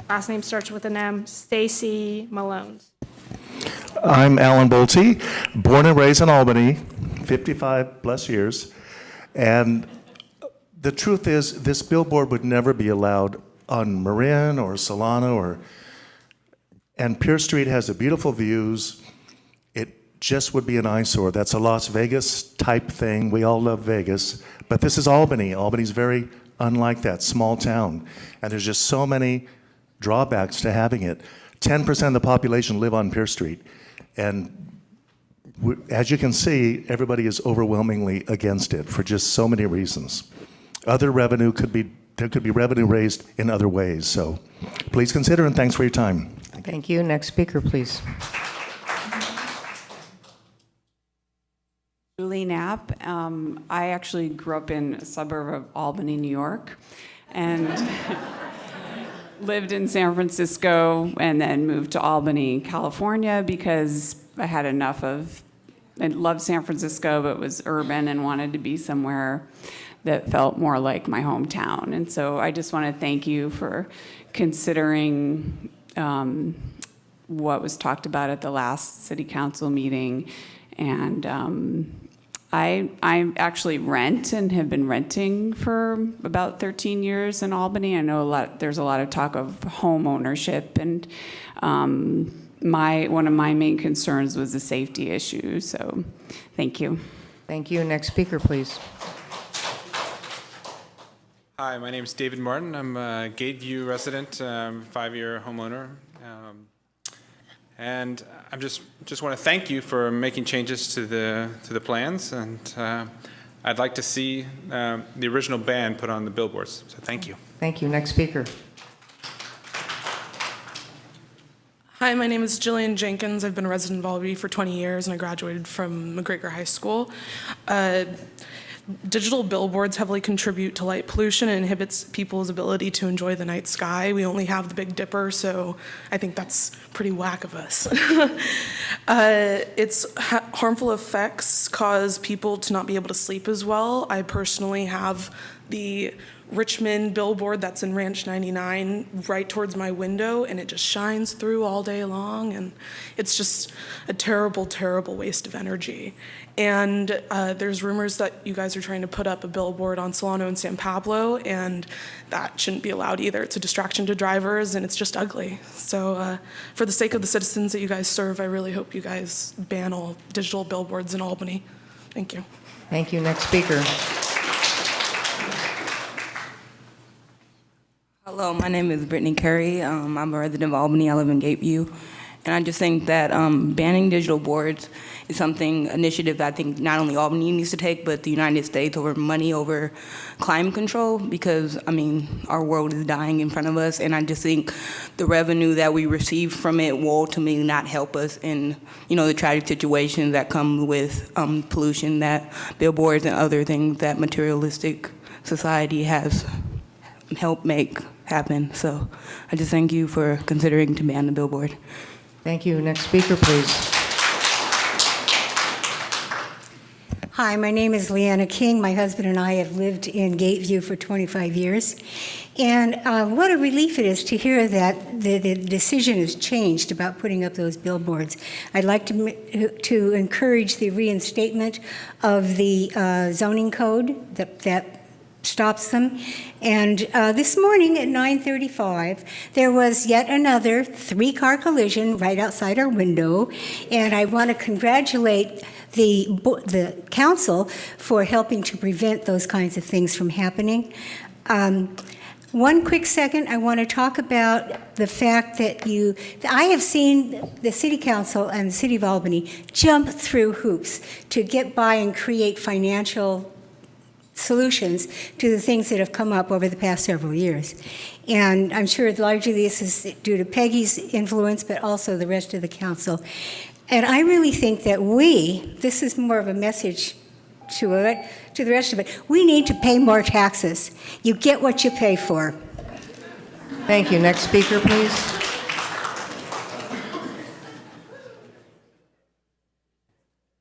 last name starts with an M, Stacy Malone. I'm Alan Bolte, born and raised in Albany, 55 plus years. And the truth is, this billboard would never be allowed on Marin or Solano and Pierce Street has the beautiful views. It just would be an eyesore. That's a Las Vegas type thing. We all love Vegas, but this is Albany. Albany's very unlike that, small town. And there's just so many drawbacks to having it. 10% of the population live on Pierce Street. And as you can see, everybody is overwhelmingly against it for just so many reasons. Other revenue there could be revenue raised in other ways. So please consider, and thanks for your time. Thank you. Next speaker, please. Julie Knapp. I actually grew up in a suburb of Albany, New York, and lived in San Francisco, and then moved to Albany, California, because I had enough of, I loved San Francisco, but was urban and wanted to be somewhere that felt more like my hometown. And so I just want to thank you for considering what was talked about at the last city council meeting. And I actually rent and have been renting for about 13 years in Albany. I know there's a lot of talk of home ownership, and one of my main concerns was the safety issue. So thank you. Thank you. Next speaker, please. Hi, my name is David Martin. I'm a Gateview resident, 5-year homeowner. And I just want to thank you for making changes to the plans, and I'd like to see the original ban put on the billboards. So thank you. Thank you. Next speaker. Hi, my name is Jillian Jenkins. I've been a resident of Albany for 20 years, and I graduated from McGregor High School. Digital billboards heavily contribute to light pollution and inhibits people's ability to enjoy the night sky. We only have the Big Dipper, so I think that's pretty whack of us. Its harmful effects cause people to not be able to sleep as well. I personally have the Richmond billboard that's in Ranch 99 right towards my window, and it just shines through all day long, and it's just a terrible, terrible waste of energy. And there's rumors that you guys are trying to put up a billboard on Solano and San Pablo, and that shouldn't be allowed either. It's a distraction to drivers, and it's just ugly. So for the sake of the citizens that you guys serve, I really hope you guys ban all digital billboards in Albany. Thank you. Thank you. Next speaker. Hello, my name is Brittany Curry. I'm a resident of Albany. I live in Gateview. And I just think that banning digital boards is initiative that I think not only Albany needs to take, but the United States over money over climate control, because, I mean, our world is dying in front of us. And I just think the revenue that we receive from it will ultimately not help us in, the tragic situations that come with pollution that billboards and other things that materialistic society has helped make happen. So I just thank you for considering to ban the billboard. Thank you. Next speaker, please. Hi, my name is Leanna King. My husband and I have lived in Gateview for 25 years. And what a relief it is to hear that the decision has changed about putting up those billboards. I'd like to encourage the reinstatement of the zoning code that stops them. And this morning at 9:35, there was yet another 3-car collision right outside our window. And I want to congratulate the council for helping to prevent those kinds of things from happening. One quick second, I want to talk about the fact that I have seen the City Council and the City of Albany jump through hoops to get by and create financial solutions to the things that have come up over the past several years. And I'm sure largely this is due to Peggy's influence, but also the rest of the council. And I really think that this is more of a message to it, to the rest of it. We need to pay more taxes. You get what you pay for. Thank you. Next speaker, please.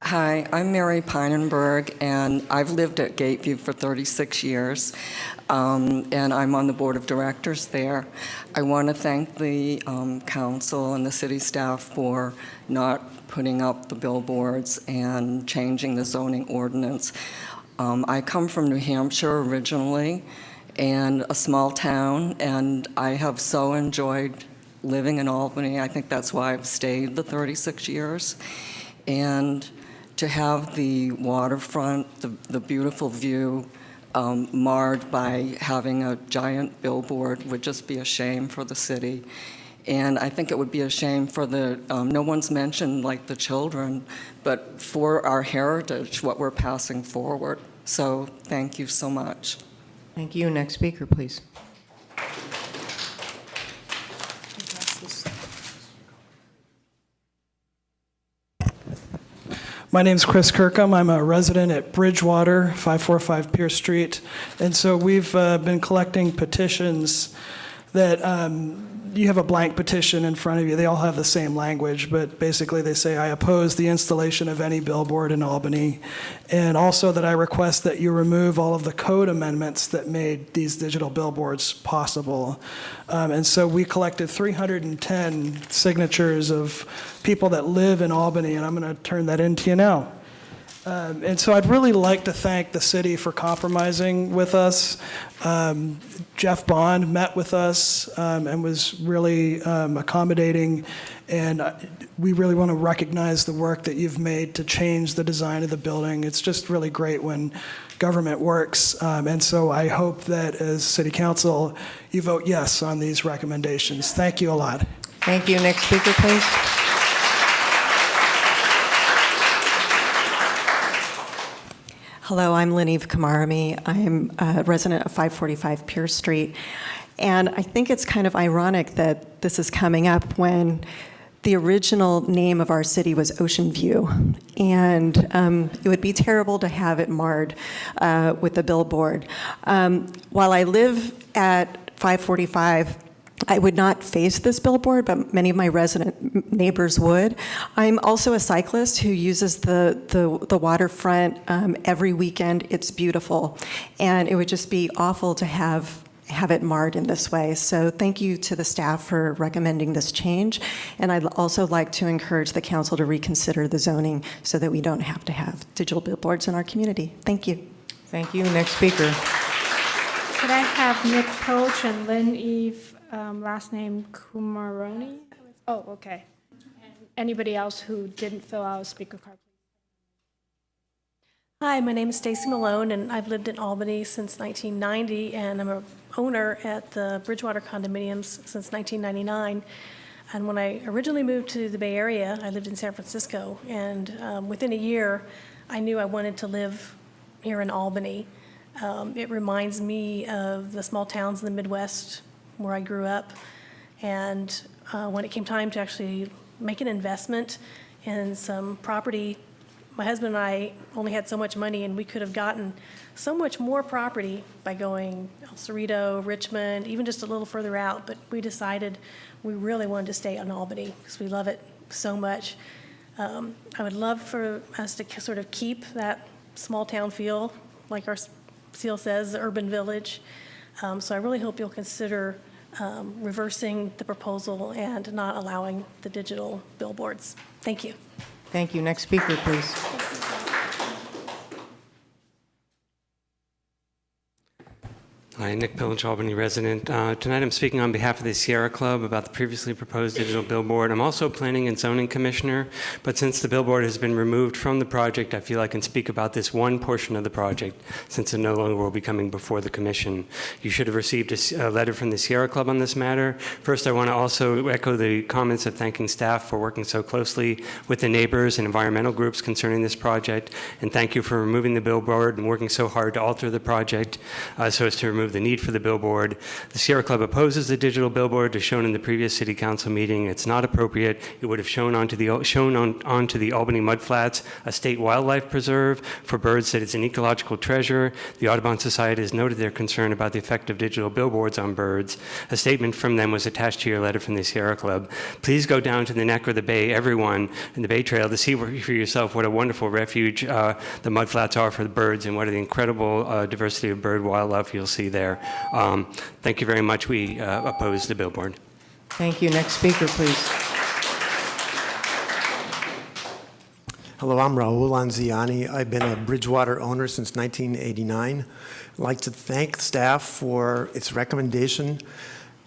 Hi, I'm Mary Pinenberg, and I've lived at Gateview for 36 years, and I'm on the board of directors there. I want to thank the council and the city staff for not putting up the billboards and changing the zoning ordinance. I come from New Hampshire originally, and a small town, and I have so enjoyed living in Albany. I think that's why I've stayed the 36 years. And to have the waterfront, the beautiful view, marred by having a giant billboard would just be a shame for the city. And I think it would be a shame for the, no one's mentioned like the children, but for our heritage, what we're passing forward. So thank you so much. Thank you. Next speaker, please. My name's Chris Kirkham. I'm a resident at Bridgewater, 545 Pierce Street. And so we've been collecting petitions that you have a blank petition in front of you. They all have the same language, but basically they say, I oppose the installation of any billboard in Albany. And also that I request that you remove all of the code amendments that made these digital billboards possible. And so we collected 310 signatures of people that live in Albany, and I'm going to turn that into you now. And so I'd really like to thank the city for compromising with us. Jeff Bond met with us and was really accommodating, and we really want to recognize the work that you've made to change the design of the building. It's just really great when government works, and so I hope that as City Council, you vote yes on these recommendations. Thank you a lot. Thank you. Next speaker, please. Hello, I'm Leneve Kamarami. I'm a resident of 545 Pierce Street. And I think it's kind of ironic that this is coming up when the original name of our city was Ocean View. And it would be terrible to have it marred with a billboard. While I live at 545, I would not face this billboard, but many of my resident neighbors would. I'm also a cyclist who uses the waterfront every weekend. It's beautiful, and it would just be awful to have it marred in this way. So thank you to the staff for recommending this change, and I'd also like to encourage the council to reconsider the zoning so that we don't have to have digital billboards in our community. Thank you. Thank you. Next speaker. Could I have Nick Poach and Lynn Eve, last name Kumaroni? Oh, okay. And anybody else who didn't fill out a speaker card? Hi, my name is Stacy Malone, and I've lived in Albany since 1990, and I'm a owner at the Bridgewater condominiums since 1999. And when I originally moved to the Bay Area, I lived in San Francisco, and within a year, I knew I wanted to live here in Albany. It reminds me of the small towns in the Midwest where I grew up, and when it came time to actually make an investment in some property, my husband and I only had so much money, and we could have gotten so much more property by going El Cerrito, Richmond, even just a little further out, but we decided we really wanted to stay in Albany because we love it so much. I would love for us to sort of keep that small town feel, like our seal says, the urban village. So I really hope you'll consider reversing the proposal and not allowing the digital billboards. Thank you. Thank you. Next speaker, please. Hi, Nick Pillich, Albany resident. Tonight I'm speaking on behalf of the Sierra Club about the previously proposed digital billboard. I'm also planning and zoning commissioner, but since the billboard has been removed from the project, I feel I can speak about this one portion of the project since it no longer will be coming before the commission. You should have received a letter from the Sierra Club on this matter. First, I want to also echo the comments of thanking staff for working so closely with the neighbors and environmental groups concerning this project, and thank you for removing the billboard and working so hard to alter the project so as to remove of the need for the billboard. The Sierra Club opposes the digital billboard as shown in the previous city council meeting. It's not appropriate. It would have shown onto the Albany mudflats, a state wildlife preserve for birds that is an ecological treasure. The Audubon Society has noted their concern about the effect of digital billboards on birds. A statement from them was attached to your letter from the Sierra Club. Please go down to the neck or the bay, everyone, in the Bay Trail to see for yourself what a wonderful refuge the mudflats are for the birds and what an incredible diversity of bird wildlife you'll see there. Thank you very much. We oppose the billboard. Thank you. Next speaker, please. Hello, I'm Raul Anziani. I've been a Bridgewater owner since 1989. I'd like to thank staff for its recommendation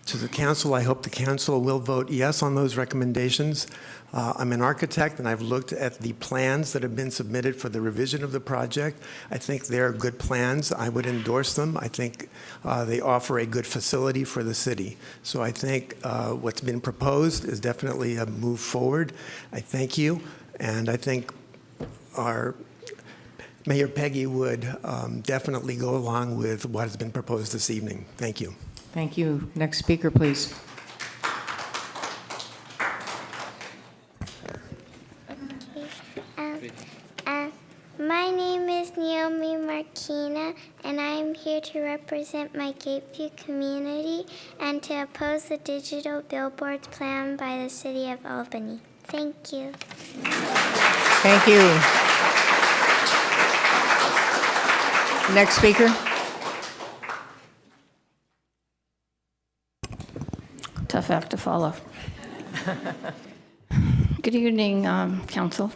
to the council. I hope the council will vote yes on those recommendations. I'm an architect, and I've looked at the plans that have been submitted for the revision of the project. I think they're good plans. I would endorse them. I think they offer a good facility for the city. So I think what's been proposed is definitely a move forward. I thank you, and I think our Mayor Peggy would definitely go along with what has been proposed this evening. Thank you. Thank you. Next speaker, please. My name is Naomi Marquina, and I am here to represent my Gateview community and to oppose the digital billboards plan by the City of Albany. Thank you. Thank you. Next speaker. Tough act to follow. Good evening, Council.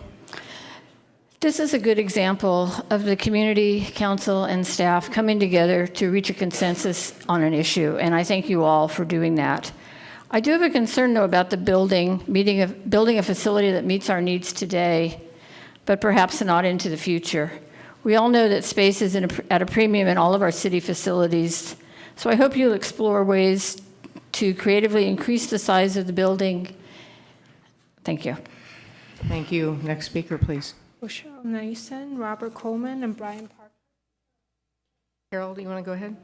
This is a good example of the community, council, and staff coming together to reach a consensus on an issue, and I thank you all for doing that. I do have a concern, though, about the building a facility that meets our needs today, but perhaps not into the future. We all know that space is at a premium in all of our city facilities, so I hope you'll explore ways to creatively increase the size of the building. Thank you. Thank you. Next speaker, please. Rochelle Nason, Robert Coleman, and Brian Parker. Carol, do you want to go ahead?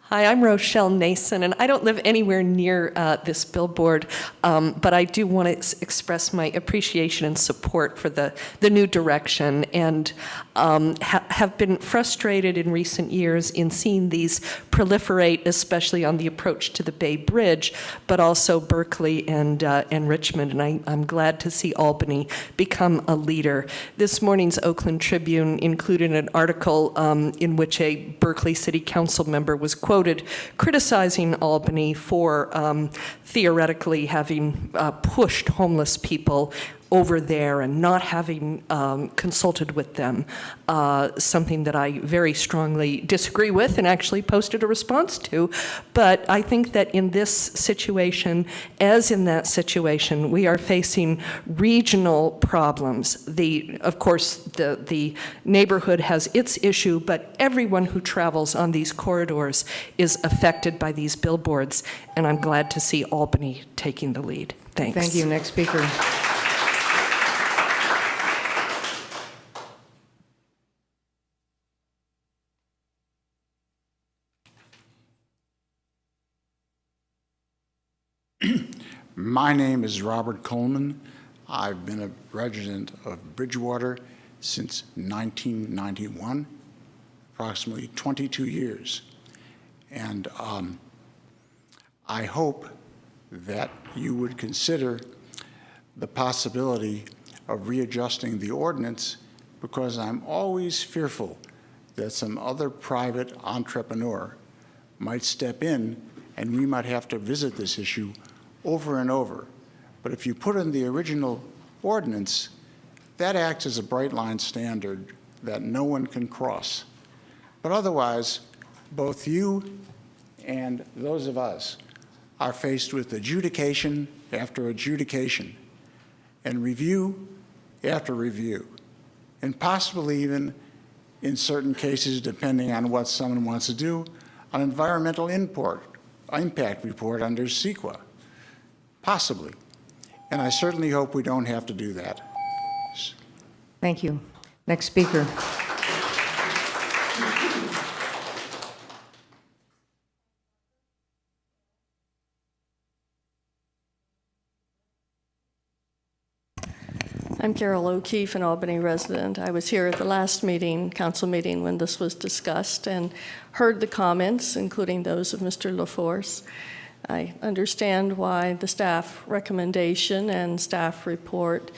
Hi, I'm Rochelle Nason, and I don't live anywhere near this billboard, but I do want to express my appreciation and support for the new direction, and have been frustrated in recent years in seeing these proliferate, especially on the approach to the Bay Bridge, but also Berkeley and Richmond, and I'm glad to see Albany become a leader. This morning's Oakland Tribune included an article in which a Berkeley City Council member was quoted criticizing Albany for theoretically having pushed homeless people over there and not having consulted with them, something that I very strongly disagree with and actually posted a response to. But I think that in this situation, as in that situation, we are facing regional problems. Of course, the neighborhood has its issue, but everyone who travels on these corridors is affected by these billboards, and I'm glad to see Albany taking the lead. Thanks. Thank you. Next speaker. My name is Robert Coleman. I've been a resident of Bridgewater since 1991, approximately 22 years. And I hope that you would consider the possibility of readjusting the ordinance, because I'm always fearful that some other private entrepreneur might step in and we might have to visit this issue over and over. But if you put in the original ordinance, that acts as a bright line standard that no one can cross. But otherwise, both you and those of us are faced with adjudication after adjudication and review after review, and possibly even, in certain cases, depending on what someone wants to do, an environmental impact report under CEQA. Possibly. And I certainly hope we don't have to do that. Thank you. Next speaker. I'm Carol O'Keefe, an Albany resident. I was here at the last meeting, council meeting, when this was discussed and heard the comments, including those of Mr. LaForce. I understand why the staff recommendation and staff report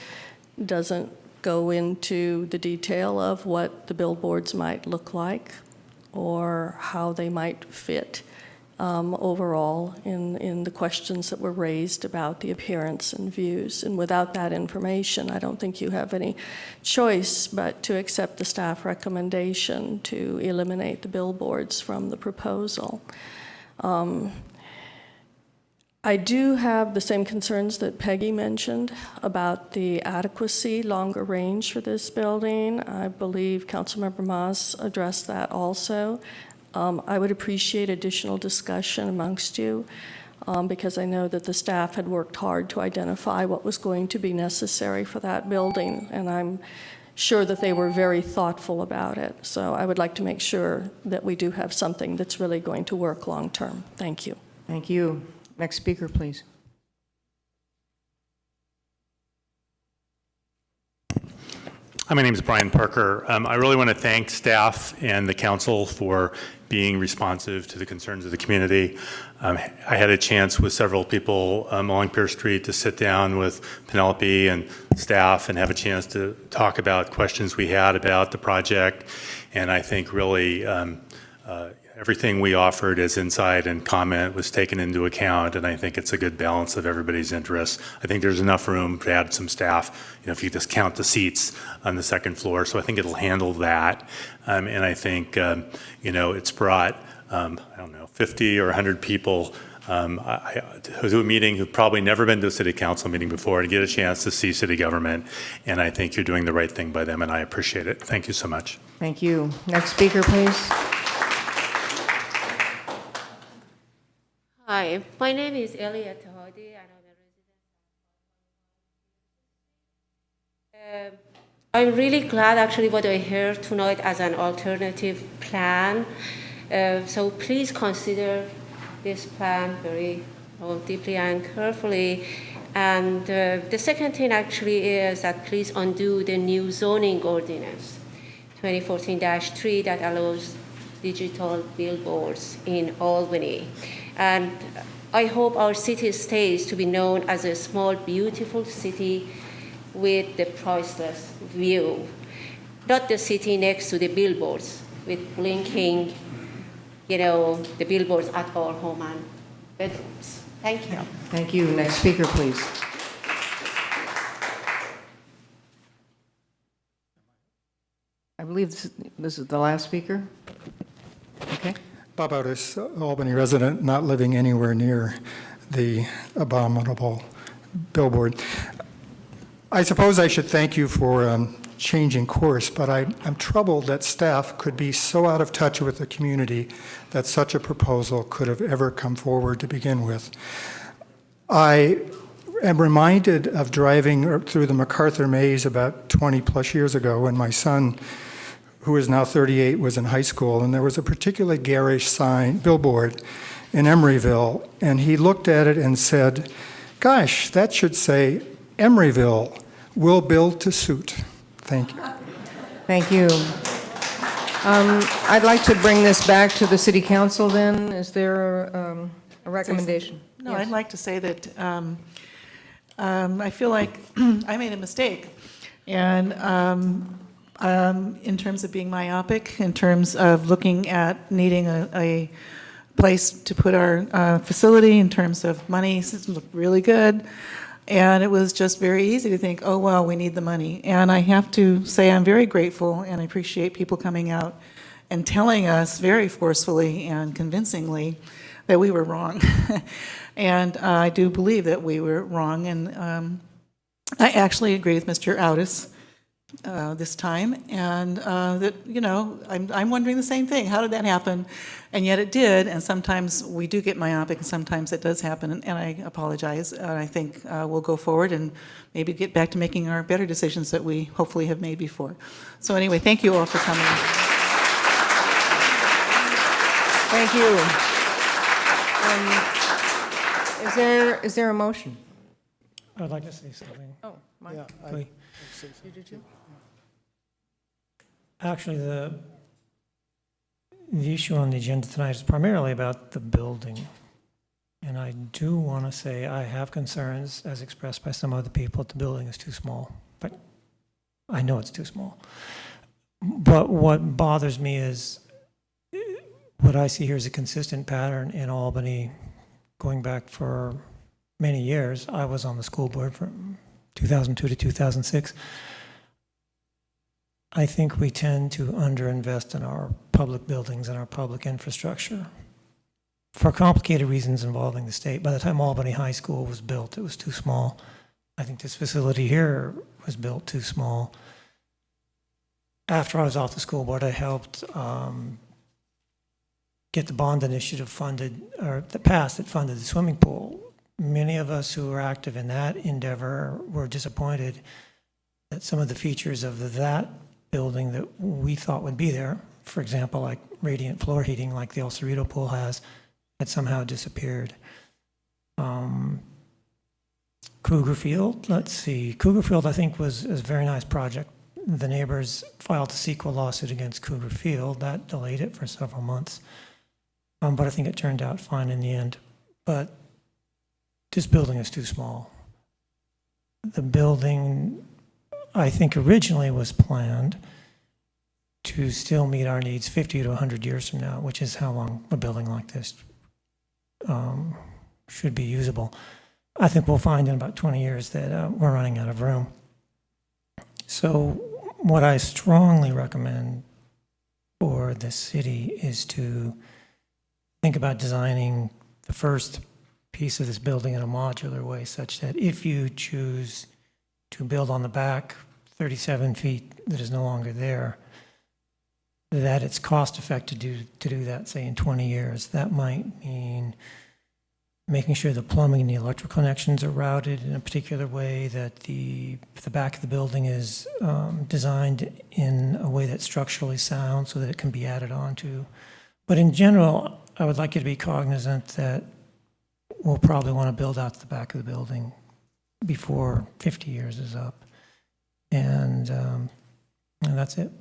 doesn't go into the detail of what the billboards might look like or how they might fit overall in the questions that were raised about the appearance and views. And without that information, I don't think you have any choice but to accept the staff recommendation to eliminate the billboards from the proposal. I do have the same concerns that Peggy mentioned about the adequacy, longer range for this building. I believe Councilmember Moss addressed that also. I would appreciate additional discussion amongst you because I know that the staff had worked hard to identify what was going to be necessary for that building, and I'm sure that they were very thoughtful about it. So I would like to make sure that we do have something that's really going to work long term. Thank you. Thank you. Next speaker, please. Hi, my name is Brian Parker. I really want to thank staff and the council for being responsive to the concerns of the community. I had a chance with several people along Pierce Street to sit down with Penelope and staff and have a chance to talk about questions we had about the project. And I think really everything we offered as insight and comment was taken into account, and I think it's a good balance of everybody's interests. I think there's enough room to add some staff, if you just count the seats on the second floor, so I think it'll handle that. And I think, it's brought, 50 or 100 people to a meeting who've probably never been to a city council meeting before to get a chance to see city government, and I think you're doing the right thing by them, and I appreciate it. Thank you so much. Thank you. Next speaker, please. Hi, my name is Elliot Hardy, and I'm a resident. I'm really glad actually what I heard tonight as an alternative plan. So please consider this plan very deeply and carefully. And the second thing actually is that please undo the new zoning ordinance 2014-3 that allows digital billboards in Albany. And I hope our city stays to be known as a small, beautiful city with the priceless view, not the city next to the billboards with blinking, the billboards at our home and bedrooms. Thank you. Thank you. Next speaker, please. I believe this is the last speaker. Okay. Bob Otis, Albany resident, not living anywhere near the abominable billboard. I suppose I should thank you for changing course, but I'm troubled that staff could be so out of touch with the community that such a proposal could have ever come forward to begin with. I am reminded of driving through the MacArthur Maze about 20 plus years ago when my son, who is now 38, was in high school, and there was a particularly garish billboard in Emeryville, and he looked at it and said, gosh, that should say, Emeryville will build to suit. Thank you. Thank you. I'd like to bring this back to the city council then. Is there a recommendation? No, Yes. I'd like to say that I feel like I made a mistake. And in terms of being myopic, in terms of looking at needing a place to put our facility, in terms of money, it looked really good. And it was just very easy to think, oh, well, we need the money. And I have to say I'm very grateful and I appreciate people coming out and telling us very forcefully and convincingly that we were wrong. And I do believe that we were wrong. And I actually agree with Mr. Otis this time. And that, I'm wondering the same thing. How did that happen? And yet it did. And sometimes we do get myopic, and sometimes it does happen. And I apologize. And I think we'll go forward and maybe get back to making our better decisions that we hopefully have made before. So anyway, thank you all for coming. Thank you. Is there a motion? I'd like to say something. Oh, Mike. Yeah, You did too? Actually, the issue on the agenda tonight is primarily about the building. And I do want to say I have concerns, as expressed by some other people, that the building is too small. But I know it's too small. But what bothers me is what I see here is a consistent pattern in Albany going back for many years. I was on the school board from 2002 to 2006. I think we tend to underinvest in our public buildings and our public infrastructure for complicated reasons involving the state. By the time Albany High School was built, it was too small. I think this facility here was built too small. After I was off the school board, I helped get the bond initiative funded, or that passed, that funded the swimming pool. Many of us who were active in that endeavor were disappointed that some of the features of that building that we thought would be there, for example, like radiant floor heating like the El Cerrito pool has, had somehow disappeared. Cougar Field, let's see. Cougar Field, I think, was a very nice project. The neighbors filed a CEQA lawsuit against Cougar Field. That delayed it for several months. But I think it turned out fine in the end. But this building is too small. The building, I think, originally was planned to still meet our needs 50 to 100 years from now, which is how long a building like this should be usable. I think we'll find in about 20 years that we're running out of room. So what I strongly recommend for the city is to think about designing the first piece of this building in a modular way, such that if you choose to build on the back 37 feet that is no longer there, that it's cost effective to do that, say, in 20 years. That might mean making sure the plumbing and the electrical connections are routed in a particular way, that the back of the building is designed in a way that's structurally sound so that it can be added on to. But in general, I would like you to be cognizant that we'll probably want to build out the back of the building before 50 years is up. And that's it.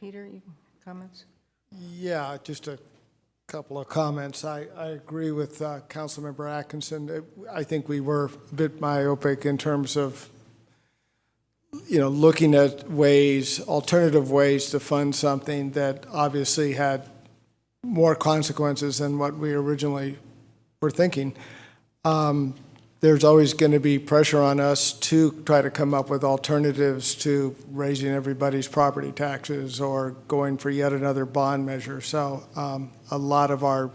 Peter, you comments? Yeah, just a couple of comments. I agree with Councilmember Atkinson. I think we were a bit myopic in terms of, looking at alternative ways to fund something that obviously had more consequences than what we originally were thinking. There's always going to be pressure on us to try to come up with alternatives to raising everybody's property taxes or going for yet another bond measure. So a lot of our,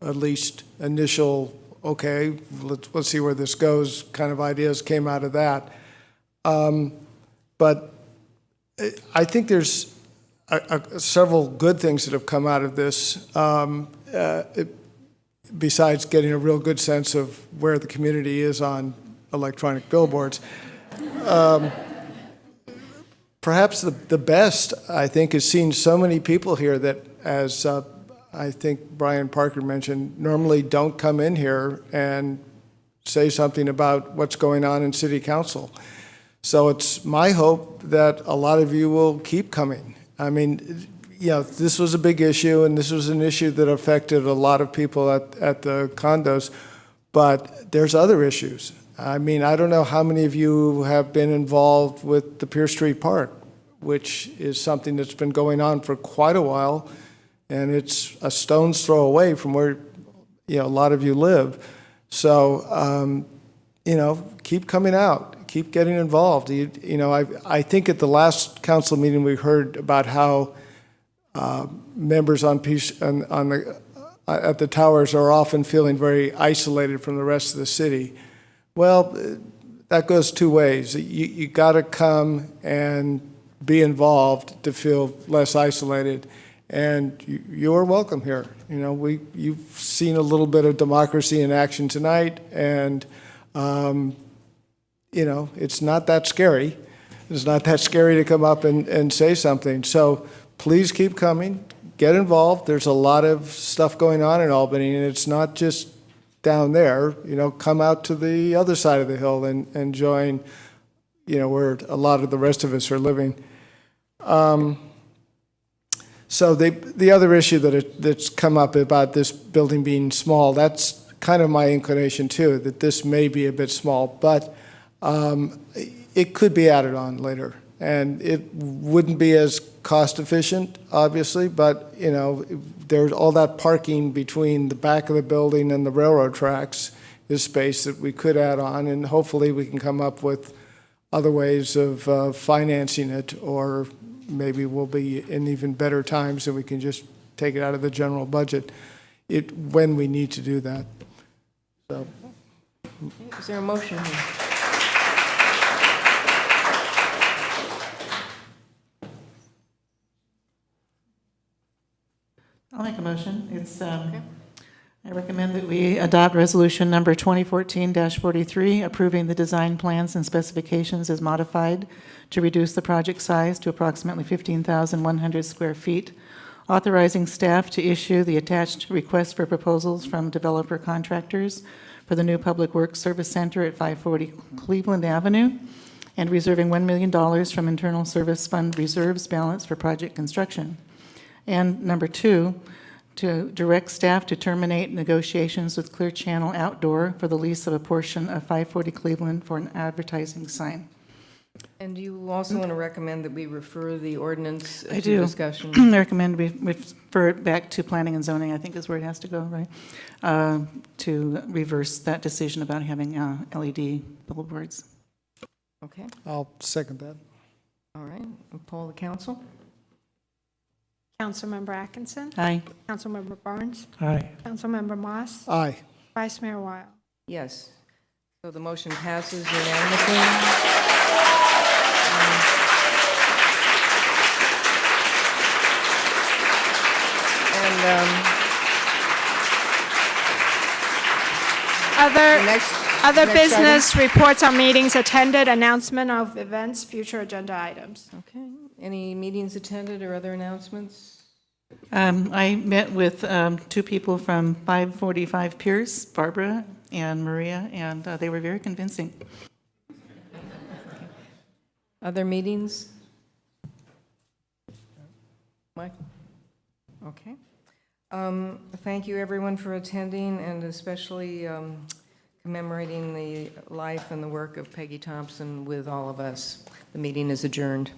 at least initial, okay, let's see where this goes kind of ideas came out of that. But I think there's several good things that have come out of this. Besides getting a real good sense of where the community is on electronic billboards. Perhaps the best, I think, is seeing so many people here that, as I think Brian Parker mentioned, normally don't come in here and say something about what's going on in City Council. So it's my hope that a lot of you will keep coming. I mean, this was a big issue, and this was an issue that affected a lot of people at the condos, but there's other issues. I mean, I don't know how many of you have been involved with the Pierce Street Park, which is something that's been going on for quite a while, and it's a stone's throw away from where a lot of you live. So, keep coming out, keep getting involved. I think at the last council meeting we heard about how members at the towers are often feeling very isolated from the rest of the city. Well, that goes two ways. You got to come and be involved to feel less isolated, and you're welcome here. You've seen a little bit of democracy in action tonight, and it's not that scary. It's not that scary to come up and say something. So please keep coming, get involved. There's a lot of stuff going on in Albany, and it's not just down there, come out to the other side of the hill and join, where a lot of the rest of us are living. So the other issue that's come up about this building being small, that's kind of my inclination too, that this may be a bit small, but it could be added on later. And it wouldn't be as cost efficient, obviously, but there's all that parking between the back of the building and the railroad tracks is space that we could add on, and hopefully we can come up with other ways of financing it, or maybe we'll be in even better times and we can just take it out of the general budget when we need to do that. So. Is there a motion here? I'll make a motion. I recommend that we adopt resolution number 2014-43, approving the design plans and specifications as modified to reduce the project size to approximately 15,100 square feet, authorizing staff to issue the attached request for proposals from developer contractors for the new Public Works Service Center at 540 Cleveland Avenue, and reserving $1 million from Internal Service Fund reserves balance for project construction. And number 2, to direct staff to terminate negotiations with Clear Channel Outdoor for the lease of a portion of 540 Cleveland for an advertising sign. And do you also want to recommend that we refer the ordinance I to do. discussion? I recommend we refer it back to planning and zoning, I think is where it has to go, right? To reverse that decision about having LED billboards. Okay. I'll second that. All right. I'll poll the council. Councilmember Atkinson? Aye. Councilmember Barnes? Aye. Councilmember Moss? Aye. Vice Mayor Weil? Yes. So the motion passes unanimously. Other next business, reports on meetings attended, announcement of events, future agenda items. Okay. Any meetings attended or other announcements? I met with 2 people from 545 Pierce, Barbara and Maria, and they were very convincing. Other meetings? Michael? Okay. Thank you, everyone, for attending, and especially commemorating the life and the work of Peggy Thompson with all of us. The meeting is adjourned.